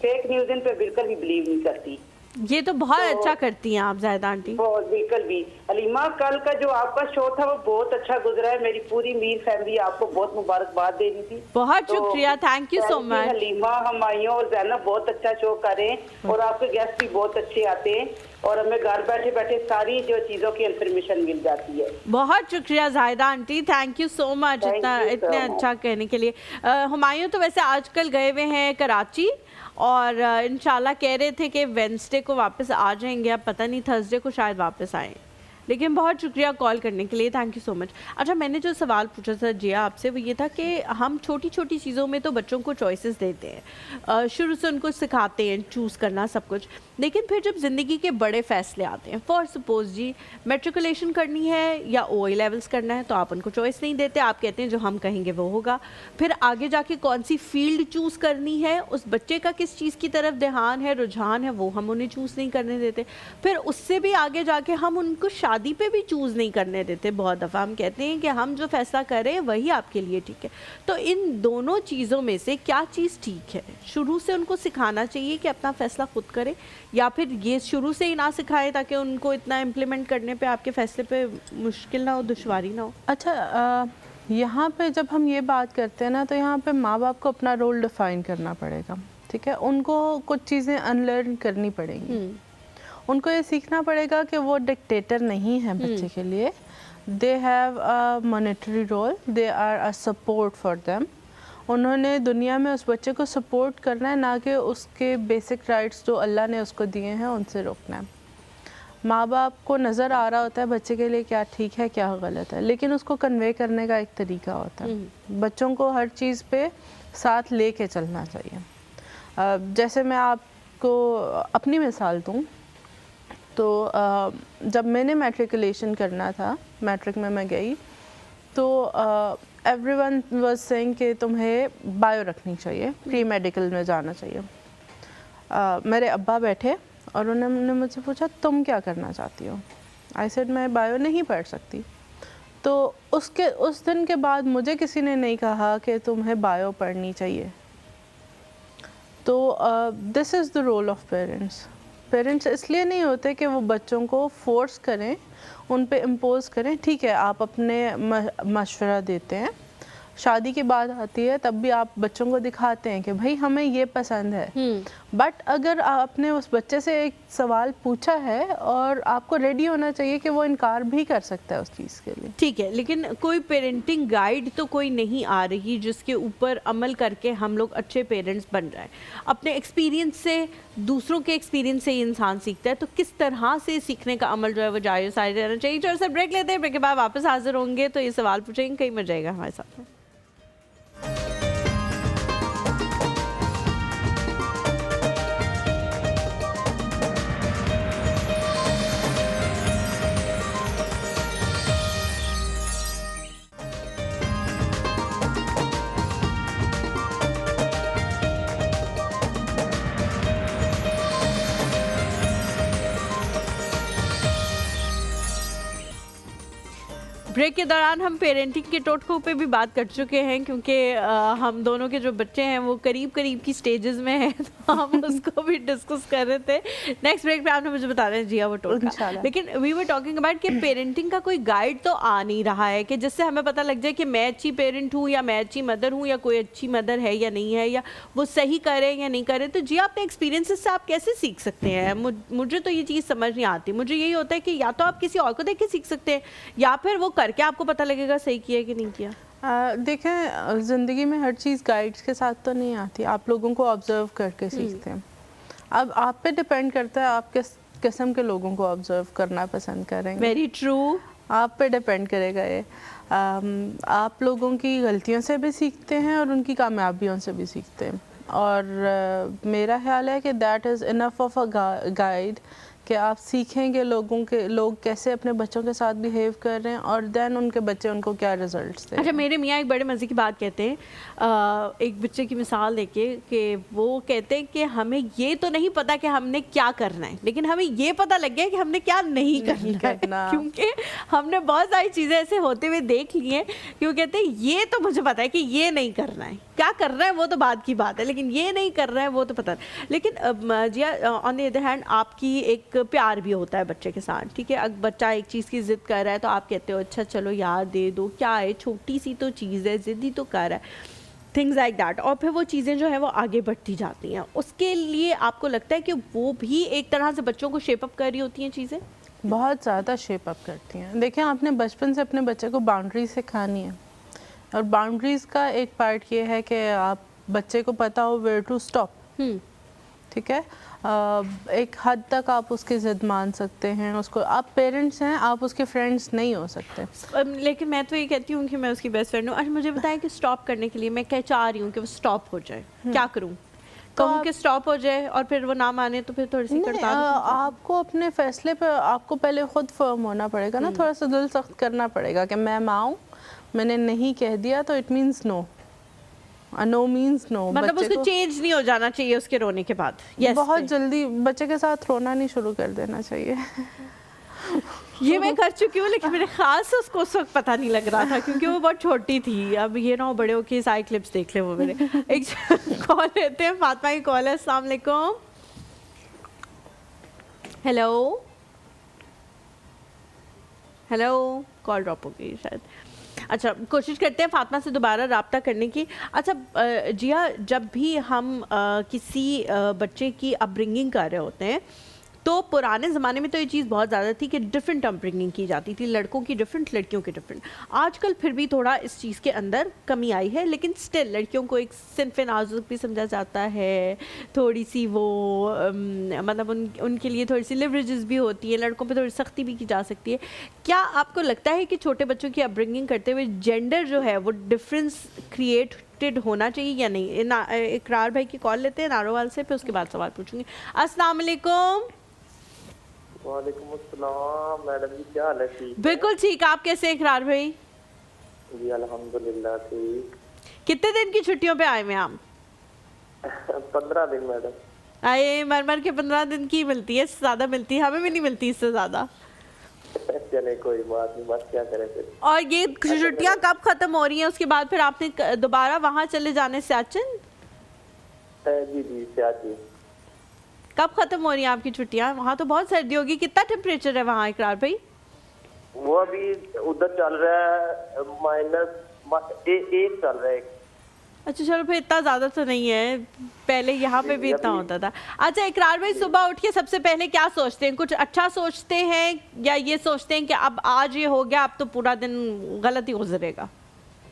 फेक न्यूज़, इन पे बिल्कुल भी बिलीव नहीं करती। ये तो बहुत अच्छा करती हैं आप ज़ायदा आंटी। बहुत, बिल्कुल भी। हलीमा, कल का जो आपका शो था वो बहुत अच्छा गुजरा है। मेरी पूरी मीर फैमिली आपको बहुत मुबारकबाद दे रही थी। बहुत शुक्रिया, thank you so much. Halima, Humayun और ज़ैनब बहुत अच्छा शो करें और आपके गेस्ट भी बहुत अच्छे आते हैं और हमें घर बैठे बैठे सारी जो चीज़ों की इंफॉर्मेशन मिल जाती है। बहुत शुक्रिया Zaida aunty, thank you so much इतने अच्छा कहने के लिए। हमायूं तो वैसे आजकल गए हुए हैं कराची और इंशाल्लाह कह रहे थे कि वेडनेसडे को वापस आ जाएंगे, अब पता नहीं थर्सडे को शायद वापस आएँ। लेकिन बहुत शुक्रिया कॉल करने के लिए, थैंक यू सो मच। अच्छा, मैंने जो सवाल पूछा था जिया आपसे वो ये था कि हम छोटी छोटी चीज़ों में तो बच्चों को चॉइसेस देते हैं, शुरू से उनको सिखाते हैं चूज़ करना सब कुछ, लेकिन फिर जब ज़िंदगी के बड़े फ़ैसले आते हैं, फॉर सपोज जी मेट्रिकुलेशन करनी है या OA लेवल्स करना है, तो आप उनको चॉइस नहीं देते, आप कहते हैं जो हम कहेंगे वो होगा। फिर आगे जाके कौन सी फील्ड चूज़ करनी है, उस बच्चे का किस चीज़ की तरफ ध्यान है, रुझान है, वो हम उन्हें चूज़ नहीं करने देते। फिर उससे भी आगे जाके हम उनको शादी पे भी चूज़ नहीं करने देते। बहुत दफ़ा हम कहते हैं कि हम जो फैसला करें वही आपके लिए ठीक है। तो इन दोनों चीज़ों में से क्या चीज़ ठीक है? शुरू से उनको सिखाना चाहिए कि अपना फैसला खुद करें, या फिर ये शुरू से ही ना सिखाएं ताकि उनको इतना इम्प्लीमेंट करने पे आपके फैसले पे मुश्किल ना हो, दुश्वारी ना हो? अच्छा, यहाँ पे जब हम ये बात करते हैं ना, तो यहाँ पे माँ बाप को अपना रोल डिफाइन करना पड़ेगा, ठीक है। उनको कुछ चीज़ें अनलर्न करनी पड़ेंगी। उनको ये सीखना पड़ेगा कि वो डिक्टेटर नहीं है बच्चे के लिए। They have a monetary role, they are a support for them. उन्होंने दुनिया में उस बच्चे को सपोर्ट करना है, ना कि उसके बेसिक राइट्स जो अल्लाह ने उसको दिए हैं उनसे रोकना है। माँ बाप को नज़र आ रहा होता है बच्चे के लिए क्या ठीक है क्या गलत है, लेकिन उसको कन्वे करने का एक तरीका होता है। बच्चों को हर चीज़ पे साथ लेके चलना चाहिए। जैसे मैं आपको अपनी मिसाल दूँ तो जब मैंने मैट्रिकुलेशन करना था, मैट्रिक में मैं गई तो एवरीवन वाज सेइंग कि तुम्हें बायो रखनी चाहिए, प्री मेडिकल में जाना चाहिए। मेरे अब्बा बैठे और उन्होंने मुझसे पूछा तुम क्या करना चाहती हो? आई सेड मैं बायो नहीं पढ़ सकती। तो उस दिन के बाद मुझे किसी ने नहीं कहा कि तुम्हें बायो पढ़नी चाहिए। तो this is the role of parents. Parents इसलिए नहीं होते कि वो बच्चों को फोर्स करें, उन पे इम्पोज करें। ठीक है, आप अपने मशवरा देते हैं, शादी की बात आती है तब भी आप बच्चों को दिखाते हैं कि भाई हमें ये पसंद है। बट अगर आपने उस बच्चे से एक सवाल पूछा है और आपको रेडी होना चाहिए कि वो इनकार भी कर सकता है उस चीज़ के लिए। ठीक है, लेकिन कोई पेरेंटिंग गाइड तो कोई नहीं आ रही जिसके ऊपर अमल करके हम लोग अच्छे पेरेंट्स बन जाएं। अपने एक्सपीरियंस से, दूसरों के एक्सपीरियंस से ही इंसान सीखता है, तो किस तरह से सीखने का अमल जो है वो जारी रहना चाहिए। थोड़ा सा ब्रेक लेते हैं, ब्रेक के बाद वापस हाजिर होंगे तो ये सवाल पूछेंगे, कहीं मजा आएगा हमारे साथ में। ब्रेक के दौरान हम पेरेंटिंग के टोटकों पे भी बात कर चुके हैं, क्योंकि हम दोनों के जो बच्चे हैं वो करीब करीब की स्टेजेस में हैं, तो हम उसको भी डिस्कस कर रहे थे। नेक्स्ट ब्रेक पे आपने मुझे बता रहे हैं जी वो टोटका, लेकिन वी वर टॉकिंग अबाउट कि पेरेंटिंग का कोई गाइड तो आ नहीं रहा है कि जिससे हमें पता लग जाए कि मैं अच्छी पेरेंट हूँ या मैं अच्छी मदर हूँ या कोई अच्छी मदर है या नहीं है, या वो सही करे या नहीं करे। तो जी अपने एक्सपीरियंसेस से आप कैसे सीख सकते हैं? मुझे तो ये चीज़ समझ नहीं आती। मुझे यही होता है कि या तो आप किसी और को देख के सीख सकते हैं, या फिर वो करके आपको पता लगेगा सही किया कि नहीं किया। देखें, ज़िंदगी में हर चीज़ गाइड्स के साथ तो नहीं आती, आप लोगों को ऑब्जर्व करके सीखते हैं। अब आप पे डिपेंड करता है आप किस किस्म के लोगों को ऑब्जर्व करना पसंद करेंगे। वेरी ट्रू, आप पे डिपेंड करेगा ये। आप लोगों की गलतियों से भी सीखते हैं और उनकी कामयाबियों से भी सीखते हैं, और मेरा ख्याल है कि that is enough of a guide कि आप सीखेंगे लोग कैसे अपने बच्चों के साथ बिहेव कर रहे हैं, और देन उनके बच्चे उनको क्या रिजल्ट्स दे। अच्छा, मेरे मियाँ एक बड़े मज़े की बात कहते हैं, एक बच्चे की मिसाल देके कि वो कहते हैं कि हमें ये तो नहीं पता कि हमने क्या करना है, लेकिन हमें ये पता लग गया कि हमने क्या नहीं करना है। क्योंकि हमने बहुत सारी चीज़ें ऐसे होते हुए देख ली हैं कि वो कहते हैं ये तो मुझे पता है कि ये नहीं करना है, क्या करना है वो तो बात की बात है, लेकिन ये नहीं करना है वो तो पता नहीं। लेकिन जिया, ऑन द अदर हैंड आपकी एक प्यार भी होता है बच्चे के साथ, ठीक है। अगर बच्चा एक चीज़ की ज़िद कर रहा है तो आप कहते हो अच्छा चलो यार दे दो, क्या है छोटी सी तो चीज़ है, ज़िद ही तो कर रहा है, थिंग्स लाइक दैट। और फिर वो चीज़ें जो है वो आगे बढ़ती जाती हैं। उसके लिए आपको लगता है कि वो भी एक तरह से बच्चों को शेप अप कर रही होती हैं चीज़ें? बहुत ज़्यादा शेप अप करती हैं। देखिए, आपने बचपन से अपने बच्चे को बाउंड्रीज सिखानी है, और बाउंड्रीज़ का एक पार्ट ये है कि आप बच्चे को पता हो वेयर टू स्टॉप, ठीक है। एक हद तक आप उसकी ज़िद मान सकते हैं, उसको, आप पेरेंट्स हैं, आप उसके फ्रेंड्स नहीं हो सकते। लेकिन मैं तो ये कहती हूँ कि मैं उसकी बेस्ट फ्रेंड हूँ। अच्छा, मुझे बताएं कि स्टॉप करने के लिए मैं क्या चाह रही हूँ कि वो स्टॉप हो जाए, क्या करूँ? कहूँ कि स्टॉप हो जाए और फिर वो ना माने तो फिर थोड़ी सी आपको अपने फैसले पर आपको पहले खुद फर्म होना पड़ेगा ना, थोड़ा सा दिल सख्त करना पड़ेगा कि मैं माँ हूँ, मैंने नहीं कह दिया तो it means no, no means no. मतलब उसको चेंज नहीं हो जाना चाहिए उसके रोने के बाद। बहुत जल्दी बच्चे के साथ रोना नहीं शुरू कर देना चाहिए। ये मैं कर चुकी हूँ, लेकिन मेरे ख्याल से उसको उस वक्त पता नहीं लग रहा था क्योंकि वो बहुत छोटी थी। अब ये ना हो बड़े होके सारी क्लिप्स देख ले वो मेरे। एक कॉल लेते हैं, फातिमा की कॉल है। अस्सलाम वालेकुम। हेलो हेलो, कॉल ड्रॉप हो गई शायद। अच्छा, कोशिश करते हैं फातिमा से दोबारा रब्ता करने की। अच्छा जिया, जब भी हम किसी बच्चे की अपब्रिंगिंग कर रहे होते हैं तो पुराने ज़माने में तो ये चीज़ बहुत ज़्यादा थी कि डिफरेंट अपब्रिंगिंग की जाती थी, लड़कों की डिफरेंट, लड़कियों की डिफरेंट। आजकल फिर भी थोड़ा इस चीज़ के अंदर कमी आई है, लेकिन स्टिल लड़कियों को एक सिन्फ़ नाजुक भी समझा जाता है, थोड़ी सी वो मतलब उनके लिए थोड़ी सी लिवरेजेस भी होती है, लड़कों पे थोड़ी सख्ती भी की जा सकती है। क्या आपको लगता है कि छोटे बच्चों की अपब्रिंगिंग करते हुए जेंडर जो है वो डिफरेंस क्रिएटेड होना चाहिए या नहीं? इकरार भाई की कॉल लेते हैं नारोवाल से, फिर उसके बाद सवाल पूछूंगी। अस्सलाम वालेकुम। वालेकुम अस्सलाम मैडम जी, क्या हाल है? ठीक बिल्कुल ठीक, आप कैसे हैं इकरार भाई? जी अल्हम्दुलिल्लाह ठीक। कितने दिन की छुट्टियों पे आए हैं आप? 15 दिन मैडम। आए मर के 15 दिन की मिलती है, ज़्यादा मिलती है, हमें भी नहीं मिलती इससे ज़्यादा। चले कोई बात नहीं, बस क्या करें फिर। और ये छुट्टियां कब खत्म हो रही हैं? उसके बाद फिर आपने दोबारा वहाँ चले जाने सियाचिन? जी जी सियाचिन। कब खत्म हो रही हैं आपकी छुट्टियां? वहाँ तो बहुत सर्दी होगी। कितना टेम्परेचर है वहाँ इकरार भाई? वो अभी उधर चल रहा है -1 चल रहा है। अच्छा चलो फिर इतना ज़्यादा तो नहीं है, पहले यहाँ पे भी इतना होता था। अच्छा इकरार भाई, सुबह उठ के सबसे पहले क्या सोचते हैं? कुछ अच्छा सोचते हैं या ये सोचते हैं कि अब आज ये हो गया, अब तो पूरा दिन गलत ही गुजरेगा?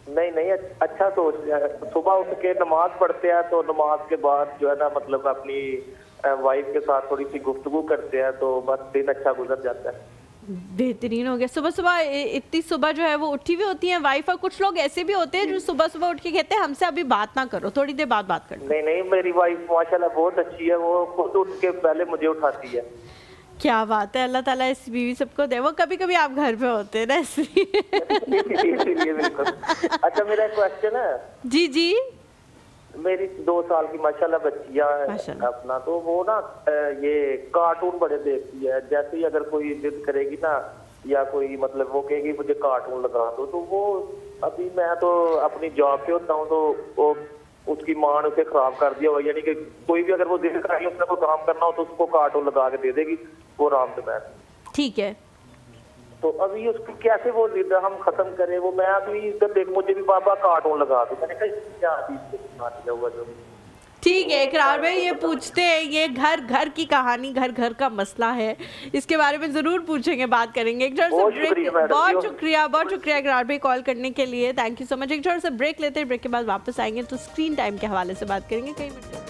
नहीं अच्छा सोच रहा है। सुबह उठ के नमाज पढ़ते हैं तो नमाज के बाद जो है ना मतलब अपनी वाइफ के साथ थोड़ी सी गुफ्तगू करते हैं तो बस दिन अच्छा गुजर जाता है। बेहतरीन हो गया। सुबह सुबह इतनी सुबह जो है वो उठी हुई होती हैं वाइफ, और कुछ लोग ऐसे भी होते हैं जो सुबह सुबह उठ के कहते हैं हमसे अभी बात ना करो, थोड़ी देर बाद बात करो। नहीं मेरी वाइफ माशाल्लाह बहुत अच्छी है, वो खुद उठ के पहले मुझे उठाती है। क्या बात है, अल्लाह ताला इस बीवी सबको दे। वो कभी कभी आप घर पे होते हैं ना इसलिए। इसीलिए बिल्कुल। अच्छा मेरा क्वेश्चन है। जी जी। मेरी 2 साल की माशाल्लाह बच्चियां है माशाल्लाह। अपना, तो वो ना ये कार्टून बड़े देखती है। जैसे ही अगर कोई जिद करेगी ना या कोई मतलब वो कहेगी मुझे कार्टून लगा दो, तो वो अभी मैं तो अपनी जॉब पे होता हूँ तो वो उसकी माँ ने उसे खराब कर दिया हुआ, यानी कि कोई भी अगर वो जिद करेगी उसने कोई काम करना हो तो उसको कार्टून लगा के दे देगी, वो आराम से बैठ। ठीक है, तो अभी उसकी कैसे वो जिद हम खत्म करें? वो मैं अभी इधर देख मुझे भी पापा कार्टून लगा दो, मैंने कहा क्या हुआ जो। ठीक है इकरार भाई, ये पूछते हैं, ये घर की कहानी, घर का मसला है, इसके बारे में जरूर पूछेंगे, बात करेंगे। एक बहुत शुक्रिया इकरार भाई कॉल करने के लिए, थैंक यू सो मच। एक से ब्रेक लेते हैं, ब्रेक के बाद वापस आएंगे तो स्क्रीन टाइम के हवाले से बात करेंगे कई मिनट।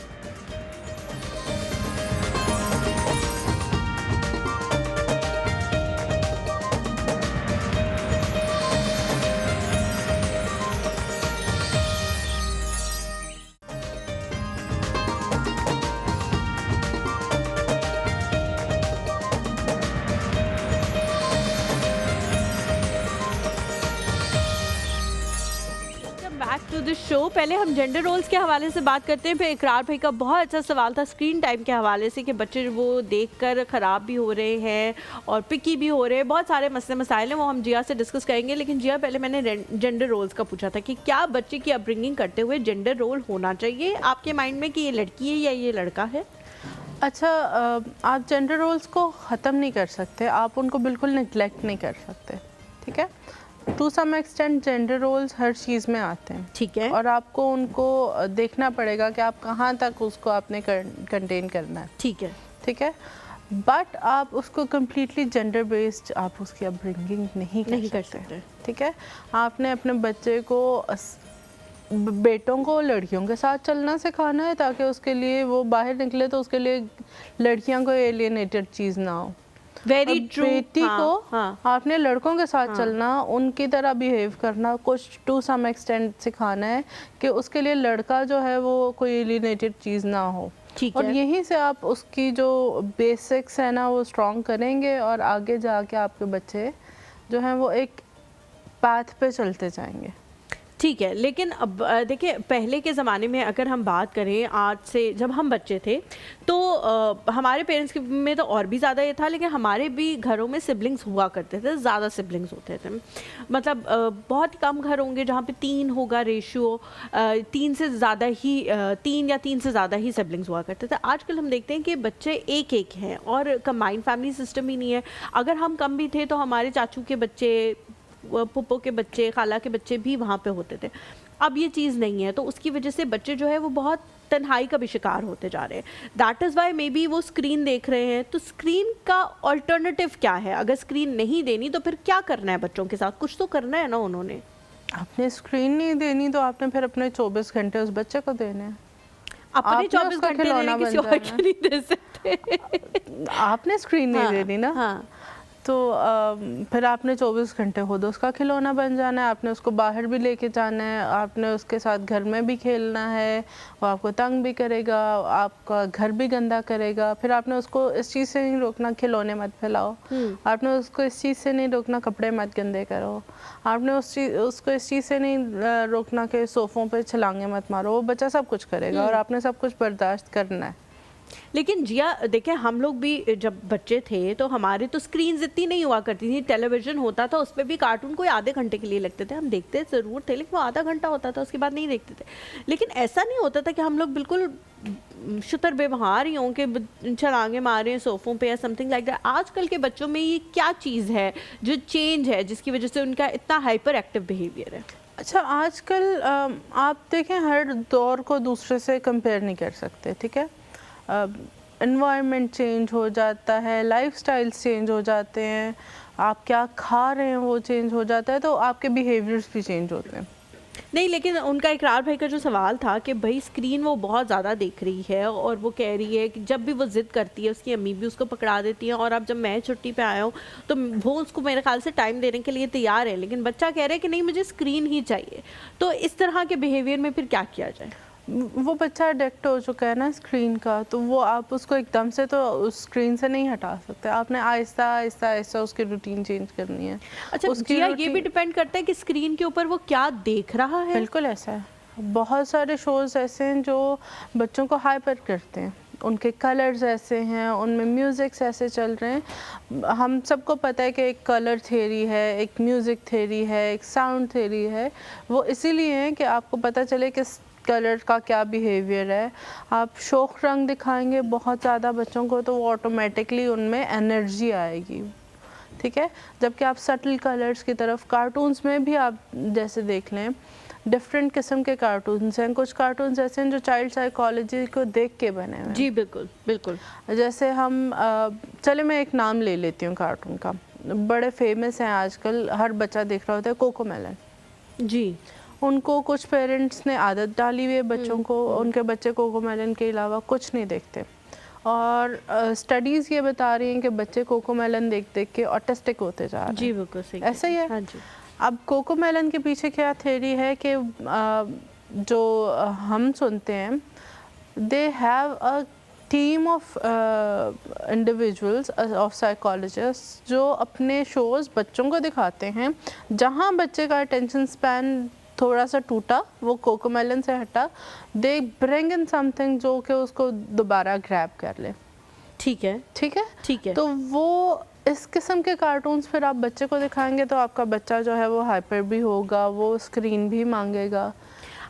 To the show. पहले हम जेंडर रोल्स के हवाले से बात करते हैं, फिर इकरार भाई का बहुत अच्छा सवाल था स्क्रीन टाइम के हवाले से कि बच्चे वो देखकर ख़राब भी हो रहे हैं और पिकी भी हो रहे हैं, बहुत सारे मसले मसाइल हैं, वो हम जिया से डिस्कस करेंगे। लेकिन जिया, पहले मैंने जेंडर रोल्स का पूछा था कि क्या बच्चे की अपब्रिंगिंग करते हुए जेंडर रोल होना चाहिए आपके माइंड में कि ये लड़की है या ये लड़का है? अच्छा, आप जेंडर रोल्स को ख़त्म नहीं कर सकते, आप उनको बिल्कुल निगलेक्ट नहीं कर सकते, ठीक है? To some extent gender roles हर चीज़ में आते हैं, ठीक है, और आपको उनको देखना पड़ेगा कि आप कहाँ तक उसको आपने कंटेन करना है, ठीक है। बट आप उसको कम्प्लीटली जेंडर बेस्ड आप उसकी अपब्रिंगिंग नहीं कर सकते, ठीक है। आपने अपने बच्चे को बेटों को लड़कियों के साथ चलना सिखाना है ताकि उसके लिए वो बाहर निकले तो उसके लिए लड़कियां को एलियनेटेड चीज़ ना हो। Very true. बेटी को आपने लड़कों के साथ चलना, उनकी तरह बिहेव करना, कुछ टू सम एक्सटेंट सिखाना है कि उसके लिए लड़का जो है वो कोई एलियनेटेड चीज़ ना हो। और यहीं से आप उसकी जो बेसिक्स है ना वो स्ट्रॉन्ग करेंगे और आगे जाके आपके बच्चे जो हैं वो एक पाथ पे चलते जाएंगे। ठीक है, लेकिन अब देखिए पहले के ज़माने में अगर हम बात करें आज से, जब हम बच्चे थे तो हमारे पेरेंट्स में तो और भी ज़्यादा ये था, लेकिन हमारे भी घरों में सिबलिंग्स हुआ करते थे, ज़्यादा सिबलिंग्स होते थे। मतलब बहुत ही कम घर होंगे जहाँ पे 3 होगा रेशियो, 3 से ज़्यादा ही 3 या 3 से ज़्यादा ही सिबलिंग्स हुआ करते थे। आजकल हम देखते हैं कि बच्चे एक हैं और कंबाइंड फैमिली सिस्टम ही नहीं है। अगर हम कम भी थे तो हमारे चाचू के बच्चे, फूफो के बच्चे, खाला के बच्चे भी वहाँ पे होते थे। अब ये चीज़ नहीं है, तो उसकी वजह से बच्चे जो है वो बहुत तन्हाई का भी शिकार होते जा रहे हैं। That is why may be वो स्क्रीन देख रहे हैं। तो स्क्रीन का ऑल्टरनेटिव क्या है? अगर स्क्रीन नहीं देनी तो फिर क्या करना है बच्चों के साथ? कुछ तो करना है ना उन्होंने। आपने स्क्रीन नहीं देनी तो आपने फिर अपने 24 घंटे उस बच्चे को देने हैं। अपने आपने 24 उसका घंटे खिलौना देने किसी बन और जाना को नहीं दे सकते। आपने स्क्रीन नहीं हाँ, देनी ना। हाँ। तो फिर आपने 24 घंटे खुद उसका खिलौना बन जाना है। आपने उसको बाहर भी लेके जाना है, आपने उसके साथ घर में भी खेलना है। वो आपको तंग भी करेगा, आपका घर भी गंदा करेगा। फिर आपने उसको इस चीज़ से नहीं रोकना खिलौने मत फैलाओ, आपने उसको इस चीज़ से नहीं रोकना कपड़े मत गंदे करो, आपने उसको इस चीज़ से नहीं रोकना कि सोफ़ों पे छलांगे मत मारो। वो बच्चा सब कुछ करेगा और आपने सब कुछ बर्दाश्त करना है। लेकिन जिया देखिए, हम लोग भी जब बच्चे थे तो हमारे तो स्क्रीन्स इतनी नहीं हुआ करती थी। टेलीविज़न होता था, उस पे भी कार्टून कोई आधे घंटे के लिए लगते थे। हम देखते ज़रूर थे लेकिन वो आधा घंटा होता था, उसके बाद नहीं देखते थे। लेकिन ऐसा नहीं होता था कि हम लोग बिल्कुल शुतर व्यवहार ही हों कि छलांगे मारे हैं सोफ़ों पे या समथिंग लाइक दैट। आजकल के बच्चों में ये क्या चीज़ है जो चेंज है जिसकी वजह से उनका इतना हाइपर एक्टिव बिहेवियर है? अच्छा, आजकल आप देखें हर दौर को दूसरे से कंपेयर नहीं कर सकते, ठीक है। एनवायरनमेंट चेंज हो जाता है, लाइफस्टाइल्स चेंज हो जाते हैं, आप क्या खा रहे हैं वो चेंज हो जाता है, तो आपके बिहेवियर्स भी चेंज होते हैं। नहीं, लेकिन उनका इकरार भाई का जो सवाल था कि भाई स्क्रीन वो बहुत ज़्यादा देख रही है और वो कह रही है कि जब भी वो ज़िद करती है उसकी अम्मी भी उसको पकड़ा देती हैं, और अब जब मैं छुट्टी पे आया हूँ तो वो उसको मेरे ख्याल से टाइम देने के लिए तैयार है, लेकिन बच्चा कह रहा है कि नहीं मुझे स्क्रीन ही चाहिए। तो इस तरह के बिहेवियर में फिर क्या किया जाए? वो बच्चा अडिक्ट हो चुका है ना स्क्रीन का, तो वो आप उसको एकदम से तो उस स्क्रीन से नहीं हटा सकते। आपने आहिस्ता आहिस्ता आहिस्ता उसकी रूटीन चेंज करनी है। अच्छा, उसकी जिया ये भी डिपेंड करता है कि स्क्रीन के ऊपर वो क्या देख रहा है। बिल्कुल ऐसा है, बहुत सारे शोज़ ऐसे हैं जो बच्चों को हाइपर करते हैं, उनके कलर्स ऐसे हैं, उनमें म्यूज़िक्स ऐसे चल रहे हैं। हम सबको पता है कि एक कलर थ्योरी है, एक म्यूज़िक थ्योरी है, एक साउंड थ्योरी है। वो इसीलिए है कि आपको पता चले कि कलर का क्या बिहेवियर है। आप शौक रंग दिखाएंगे बहुत ज़्यादा बच्चों को तो वो ऑटोमेटिकली उनमें एनर्जी आएगी, ठीक है। जबकि आप सटल कलर्स की तरफ, कार्टून्स में भी आप जैसे देख लें डिफरेंट किस्म के कार्टून्स हैं। कुछ कार्टून्स ऐसे हैं जो चाइल्ड साइकोलॉजी को देख के बने हुए हैं। जी बिल्कुल बिल्कुल। जैसे हम चले मैं एक नाम ले लेती हूँ कार्टून का, बड़े फेमस हैं आजकल, हर बच्चा देख रहा होता है, कोकोमेलन। जी, उनको कुछ पेरेंट्स ने आदत डाली हुई है बच्चों को, उनके बच्चे कोकोमेलन के अलावा कुछ नहीं देखते। और स्टडीज़ ये बता रही हैं कि बच्चे कोकोमेलन देख देख के ऑटिस्टिक होते जा रहे हैं। जी बिल्कुल सही। ऐसा ही है। हाँ जी। अब कोकोमेलन के पीछे क्या थ्योरी है कि जो हम सुनते हैं, दे have a team of individuals of psychologist जो अपने शोज़ बच्चों को दिखाते हैं। जहाँ बच्चे का अटेंशन स्पैन थोड़ा सा टूटा, वो कोकोमेलन से हटा, दे ब्रिंग इन समथिंग जो कि उसको दोबारा ग्रैब कर ले। ठीक है ठीक है, ठीक है। तो वो इस किस्म के कार्टून्स फिर आप बच्चे को दिखाएंगे तो आपका बच्चा जो है वो हाइपर भी होगा, वो स्क्रीन भी मांगेगा।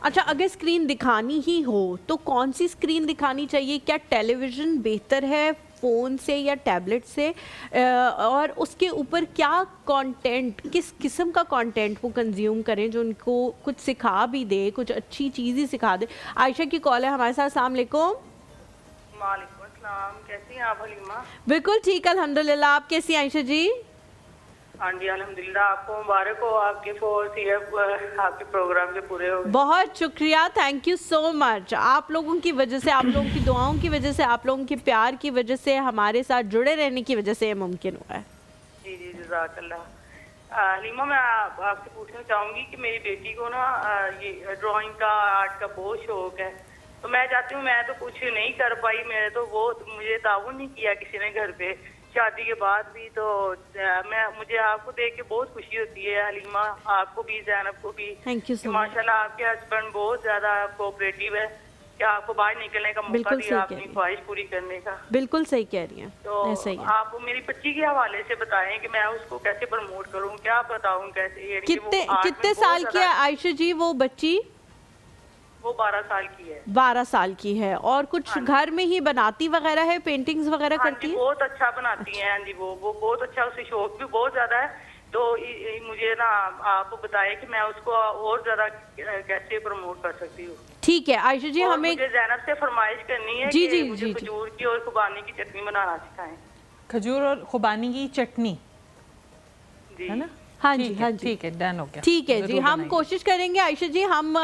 अच्छा, अगर स्क्रीन दिखानी ही हो तो कौन सी स्क्रीन दिखानी चाहिए? क्या टेलीविज़न बेहतर है फ़ोन से या टैबलेट से? और उसके ऊपर क्या कंटेंट, किस किस्म का कंटेंट वो कंज्यूम करें जो उनको कुछ सिखा भी दे, कुछ अच्छी चीज़ ही सिखा दे? आयशा की कॉल है हमारे साथ। अस्सलाम वालेकुम। वालेकुम अस्सलाम, कैसी हैं आप हलीमा? बिल्कुल ठीक, अल्हम्दुलिल्लाह। आप कैसी हैं आयशा जी? हाँ जी अल्हम्दुलिल्लाह, आपको मुबारक हो, आपके 4 ईयर आपके प्रोग्राम के पूरे हो गए। बहुत शुक्रिया, थैंक यू सो मच। आप लोगों की वजह से, आप लोगों की दुआओं की वजह से, आप लोगों के प्यार की वजह से, हमारे साथ जुड़े रहने की वजह से ये मुमकिन हुआ है। जी जी जज़ाकल्लाह। हलीमा, मैं आपसे पूछना चाहूँगी कि मेरी बेटी को ना ये ड्राइंग का, आर्ट का बहुत शौक है, तो मैं चाहती हूँ, मैं तो कुछ नहीं कर पाई, मेरे तो वो मुझे ताउन नहीं किया किसी ने घर पे शादी के बाद भी। तो मुझे आपको देख के बहुत खुशी होती है हलीमा, आपको भी, ज़ैनब को भी। Thank you so much. माशाल्लाह आपके हस्बैंड बहुत ज्यादा कोऑपरेटिव है कि आपको बाहर निकलने का मौका बिल्कुल दिया, सही अपनी कह रही हैं। ख्वाहिश पूरी करने का। बिल्कुल सही कह रही हैं, तो ऐसा ही है। आप मेरी बच्ची के हवाले से बताएं कि मैं उसको कैसे प्रमोट करूं, क्या बताऊं कैसे। यानी कि वो कितने आर्ट में कितने बहुत साल की है ज्यादा- आयशा जी वो बच्ची? वो 12 साल की है। 12 साल की है। और कुछ घर में ही बनाती वगैरह है, पेंटिंग्स वगैरह हाँ करती जी, है? बहुत अच्छा बनाती हैं। हाँ जी, वो बहुत अच्छा, उसे शौक भी बहुत ज्यादा है। तो मुझे ना आप बताएं कि मैं उसको और ज्यादा कैसे प्रमोट कर सकती हूँ। ठीक है आयशा जी, और हमें मुझे ज़ैनब से फरमाइश करनी है जी, कि जी, मुझे जी, जी। खजूर की और खुबानी की चटनी बनाना सिखाएं। खजूर और खुबानी की चटनी, जी है ना? हाँ जी, ठीक हाँ है, जी। ठीक है, डन हो गया। ठीक है जी, जरूर हम बनाएंगे। कोशिश करेंगे आयशा जी, हम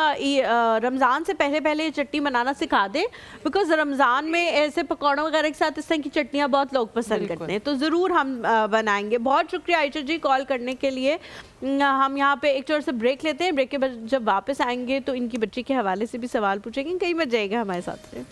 रमज़ान से पहले पहले ये चटनी बनाना सिखा दें, बिकॉज रमज़ान में ऐसे पकौड़ों वगैरह के साथ इस तरह की चटनियाँ बहुत लोग पसंद बिल्कुल। करते हैं, तो ज़रूर हम बनाएंगे। बहुत शुक्रिया आयशा जी कॉल करने के लिए। हम यहाँ पे एक छोटा सा ब्रेक लेते हैं, ब्रेक के बाद जब वापस आएंगे तो इनकी बच्ची के हवाले से भी सवाल पूछेंगे, कहीं मत जाएगा हमारे साथ से।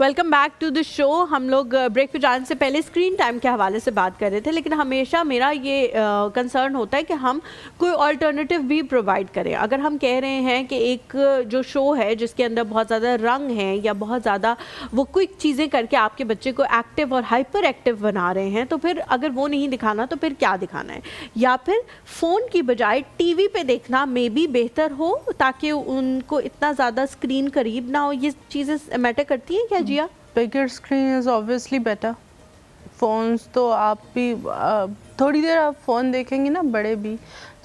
Welcome back to the show. हम लोग ब्रेक पे जाने से पहले स्क्रीन टाइम के हवाले से बात कर रहे थे, लेकिन हमेशा मेरा ये कंसर्न होता है कि हम कोई अल्टरनेटिव भी प्रोवाइड करें। अगर हम कह रहे हैं कि एक जो शो है जिसके अंदर बहुत ज़्यादा रंग हैं या बहुत ज़्यादा वो क्विक चीज़ें करके आपके बच्चे को एक्टिव और हाइपर एक्टिव बना रहे हैं, तो फिर अगर वो नहीं दिखाना तो फिर क्या दिखाना है? या फिर फ़ोन की बजाय टीवी पे देखना मे बी बेहतर हो, ताकि उनको इतना ज़्यादा स्क्रीन करीब ना हो। ये चीज़ें मैटर करती हैं क्या Jiya? Bigger screen is obviously better. Phones तो आप भी थोड़ी देर आप फ़ोन देखेंगे ना, बड़े भी,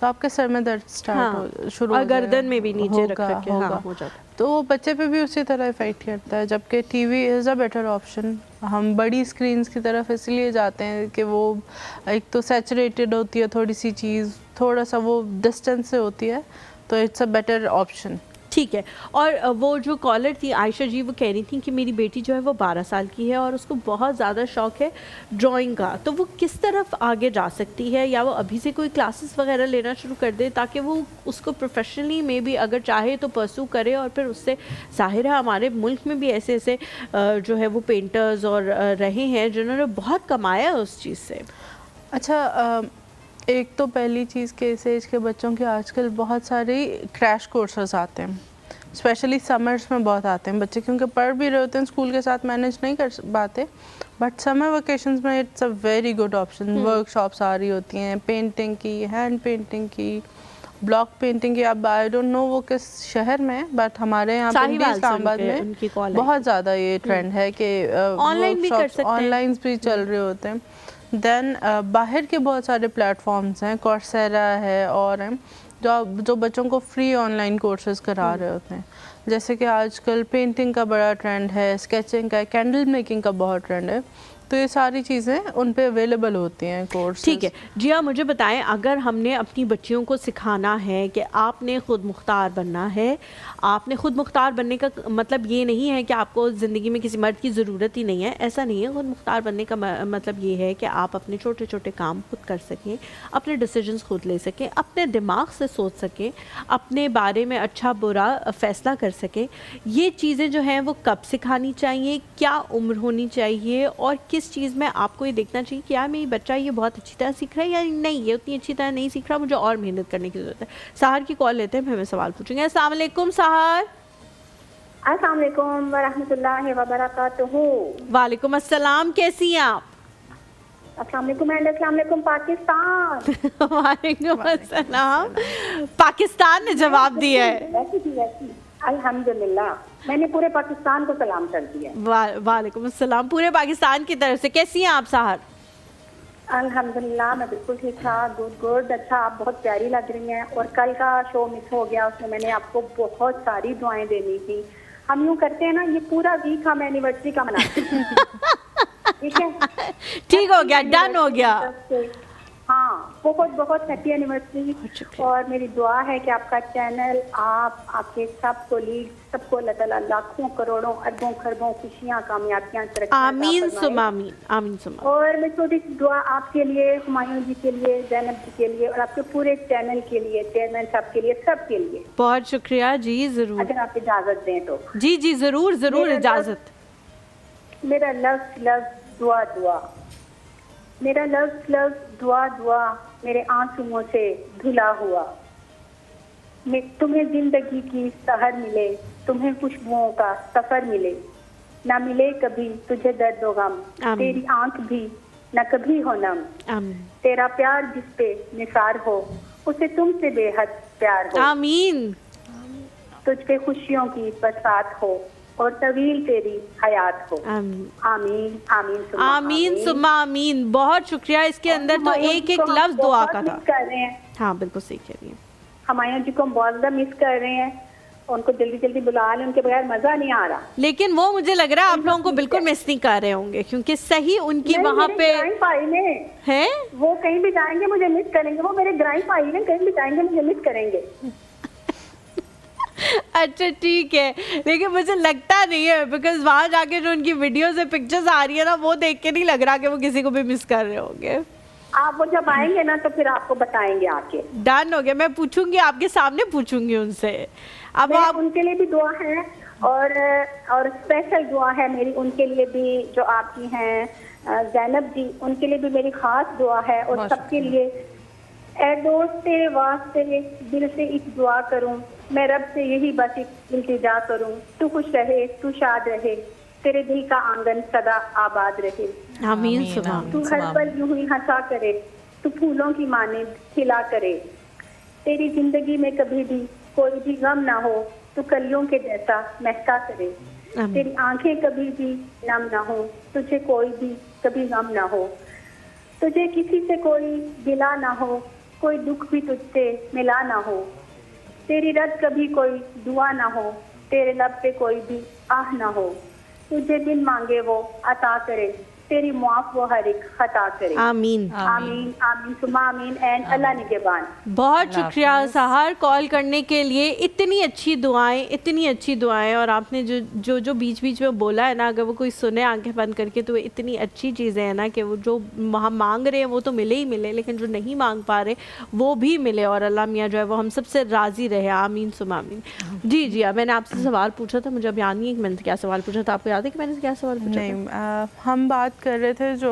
तो आपके सर में दर्द स्टार्ट शुरू और हो जाएगा, गर्दन में भी नीचे रख होगा, के होगा। हाँ, हो जाता है। तो वो बच्चे पे भी उसी तरह इफ़ेक्ट करता है, जबकि TV is a better option. हम बड़ी स्क्रीन्स की तरफ इसलिए जाते हैं कि वो एक तो सैचुरेटेड होती है थोड़ी सी चीज़, थोड़ा सा वो डिस्टेंस से होती है, तो इट्स अ बेटर ऑप्शन। ठीक है। और वो जो कॉलर थी आयशा जी, वो कह रही थी कि मेरी बेटी जो है वो 12 साल की है और उसको बहुत ज़्यादा शौक है ड्राइंग का, तो वो किस तरफ आगे जा सकती है? या वो अभी से कोई क्लासेस वगैरह लेना शुरू कर दे ताकि वो उसको प्रोफेशनली में भी अगर चाहे तो परसू करे, और फिर उससे ज़ाहिर है हमारे मुल्क में भी ऐसे ऐसे जो है वो पेंटर्स और रहे हैं जिन्होंने बहुत कमाया है उस चीज़ से। अच्छा, एक तो पहली चीज़ के इस एज के बच्चों के आजकल बहुत सारे क्रैश कोर्सेज आते हैं, स्पेशली समर्स में बहुत आते हैं बच्चे, क्योंकि पढ़ भी रहे होते हैं, स्कूल के साथ मैनेज नहीं कर पाते, बट समर वेकेशंस में it's a very good option. Workshops आ रही होती हैं पेंटिंग की, हैंड पेंटिंग की, ब्लॉक पेंटिंग की। अब आई डोंट नो वो किस शहर में है, बट हमारे यहाँ पे इस्लामाबाद में बहुत ज़्यादा ये ट्रेंड है कि ऑनलाइन भी कर सकते हैं, ऑनलाइन भी चल रहे होते हैं। देन बाहर के बहुत सारे प्लेटफॉर्म्स हैं, कोर्सेरा है और हैं जो बच्चों को फ्री ऑनलाइन कोर्सेज करा रहे होते हैं। जैसे कि आजकल पेंटिंग का बड़ा ट्रेंड है, स्केचिंग का, कैंडल मेकिंग का बहुत ट्रेंड है, तो ये सारी चीज़ें उन पे अवेलेबल होती हैं कोर्स। ठीक है जी, आप मुझे बताएं, अगर हमने अपनी बच्चियों को सिखाना है कि आपने ख़ुद मुख्तार बनना है, आपने ख़ुद मुख्तार बनने का मतलब ये नहीं है कि आपको ज़िंदगी में किसी मर्द की ज़रूरत ही नहीं है, ऐसा नहीं है। ख़ुद मुख्तार बनने का मतलब ये है कि आप अपने छोटे छोटे काम खुद कर सकें, अपने डिसीजंस खुद ले सकें, अपने दिमाग से सोच सकें, अपने बारे में अच्छा बुरा फ़ैसला कर सकें। ये चीज़ें जो हैं वो कब सिखानी चाहिए, क्या उम्र होनी चाहिए, और किस चीज़ में आपको ये देखना चाहिए कि यार मेरी बच्चा ये बहुत अच्छी तरह सीख रहा है या नहीं, ये उतनी अच्छी तरह नहीं सीख रहा, मुझे और मेहनत करने की ज़रूरत है। सहर की कॉल लेते हैं, फिर हमें सवाल पूछेंगे। अस्सलाम वालेकुम सहर। अस्सलाम वालेकुम वरहमतुल्लाहि वबरकातुहू। वालेकुम अस्सलाम, कैसी हैं आप? अस्सलाम वालेकुम एंड अस्सलाम वालेकुम पाकिस्तान। वालेकुम अस्सलाम। पाकिस्तान ने जवाब दिया है। वैसी अल्हम्दुलिल्लाह, मैंने पूरे पाकिस्तान को सलाम कर दिया। वालेकुम अस्सलाम, पूरे पाकिस्तान की तरफ से। कैसी हैं आप सहर? अल्हम्दुलिल्लाह, मैं बिल्कुल ठीक ठाक, गुड। अच्छा, आप बहुत प्यारी लग रही हैं। और कल का शो मिस हो गया, उसमें मैंने आपको बहुत सारी दुआएं देनी थी। हम यूँ करते हैं ना, ये पूरा वीक हम एनिवर्सरी का मनाते हैं। ठीक है, ठीक हो गया, डन हो गया। हाँ, बहुत बहुत हैप्पी एनिवर्सरी। और मेरी दुआ है कि आपका चैनल, आप, आपके सब कोलीग, सबको अल्लाह ताला लाखों करोड़ों अरबों खरबों खुशियाँ, कामयाबियाँ, तरक्कियाँ आमीन अता सुम फरमाए। आमीन, आमीन सुम आमीन। और मैं छोटी सी दुआ आपके लिए, हुमायूं जी के लिए, जैनब जी के लिए और आपके पूरे चैनल के लिए, चेयरमैन साहब के लिए, सबके लिए, बहुत शुक्रिया जी, जरूर अगर आप इजाजत दें तो। जी जी, जरूर जरूर, मेरा इजाजत। मेरा लफ्ज दुआ दुआ, मेरा लफ्ज दुआ दुआ मेरे आंसुओं से धुला हुआ। तुम्हें जिंदगी की सहर मिले, तुम्हें खुशबुओं का सफर मिले, ना मिले कभी तुझे दर्द व गम, आमीन। तेरी आंख भी न कभी हो नम, आमीन तेरा प्यार जिस पे निसार हो, उसे तुमसे बेहद प्यार हो, आमीन तुझ पे खुशियों की बरसात हो और तवील तेरी हयात हो। आमीन आमीन आमीन सुम्मा आमीन सुम्मा आमीन। बहुत शुक्रिया। इसके अंदर तो एक एक लफ्ज दुआ का था। कर रहे हैं, हाँ बिल्कुल सही कह रही है। हुमायूं जी को हम बहुत ज्यादा मिस कर रहे हैं, उनको जल्दी जल्दी बुला लें, उनके बगैर मजा नहीं आ रहा। लेकिन वो मुझे लग रहा है आप लोगों को बिल्कुल मिस नहीं कर रहे होंगे, क्योंकि सही उनकी नहीं, वहाँ मेरे पे ग्राइंड भाई ने, है। वो कहीं भी जाएंगे मुझे मिस करेंगे, वो मेरे ग्राइंड भाई ने, कहीं भी जाएंगे मुझे मिस करेंगे। अच्छा ठीक है, लेकिन मुझे लगता नहीं है, बिकॉज वहाँ जाके जो उनकी वीडियो से पिक्चर्स आ रही है ना, वो देख के नहीं लग रहा कि वो किसी को भी मिस कर रहे होंगे। आप वो जब आएंगे ना तो फिर आपको बताएंगे आके। डन हो गया, मैं पूछूंगी, आपके सामने पूछूंगी उनसे। अब मैं आप उनके लिए भी दुआ है और स्पेशल दुआ है मेरी उनके लिए भी, जो आपकी हैं जैनब जी, उनके लिए भी मेरी खास दुआ है, और सबके लिए। ए दोस्त तेरे वास्ते दिल से एक दुआ करूं, मैं रब से यही बस एक इल्तिजा करूं, तू खुश रहे, तू शाद रहे, तेरे दिल का आंगन सदा आबाद रहे। आमीन सुबह। तू हर पल यूं ही हंसा करे, तू फूलों की माने खिला करे, तेरी जिंदगी में कभी भी कोई भी गम ना हो, तू कलियों के जैसा महका करे, तेरी आंखें कभी भी नम ना हो, तुझे कोई भी कभी गम ना हो, तुझे किसी से कोई गिला ना हो, कोई दुख भी तुझसे मिला ना हो, तेरी रद कभी कोई दुआ ना हो, तेरे लब पे कोई भी आह ना हो, तुझे बिन मांगे वो अता करे, तेरी मुआफ वो हर एक खता करे। आमीन आमीन आमीन सुमा आमीन एंड अल्लाह निगहबान। बहुत शुक्रिया सहार कॉल करने के लिए। इतनी अच्छी दुआएं, इतनी अच्छी दुआएं, और आपने जो जो बीच बीच में बोला है ना, अगर वो कोई सुने आंखें बंद करके, तो इतनी अच्छी चीज़ें हैं ना कि वो जो हम मांग रहे हैं वो तो मिले ही मिले, लेकिन जो नहीं मांग पा रहे वो भी मिले, और अल्लाह मियाँ जो है वो हम सबसे राज़ी रहे। आमीन सुमा आमीन। जी जी, मैंने आपसे सवाल पूछा था, मुझे अब याद नहीं है कि मैंने क्या सवाल पूछा था। आपको याद है कि मैंने क्या सवाल पूछा था? नहीं, हम बात कर रहे थे जो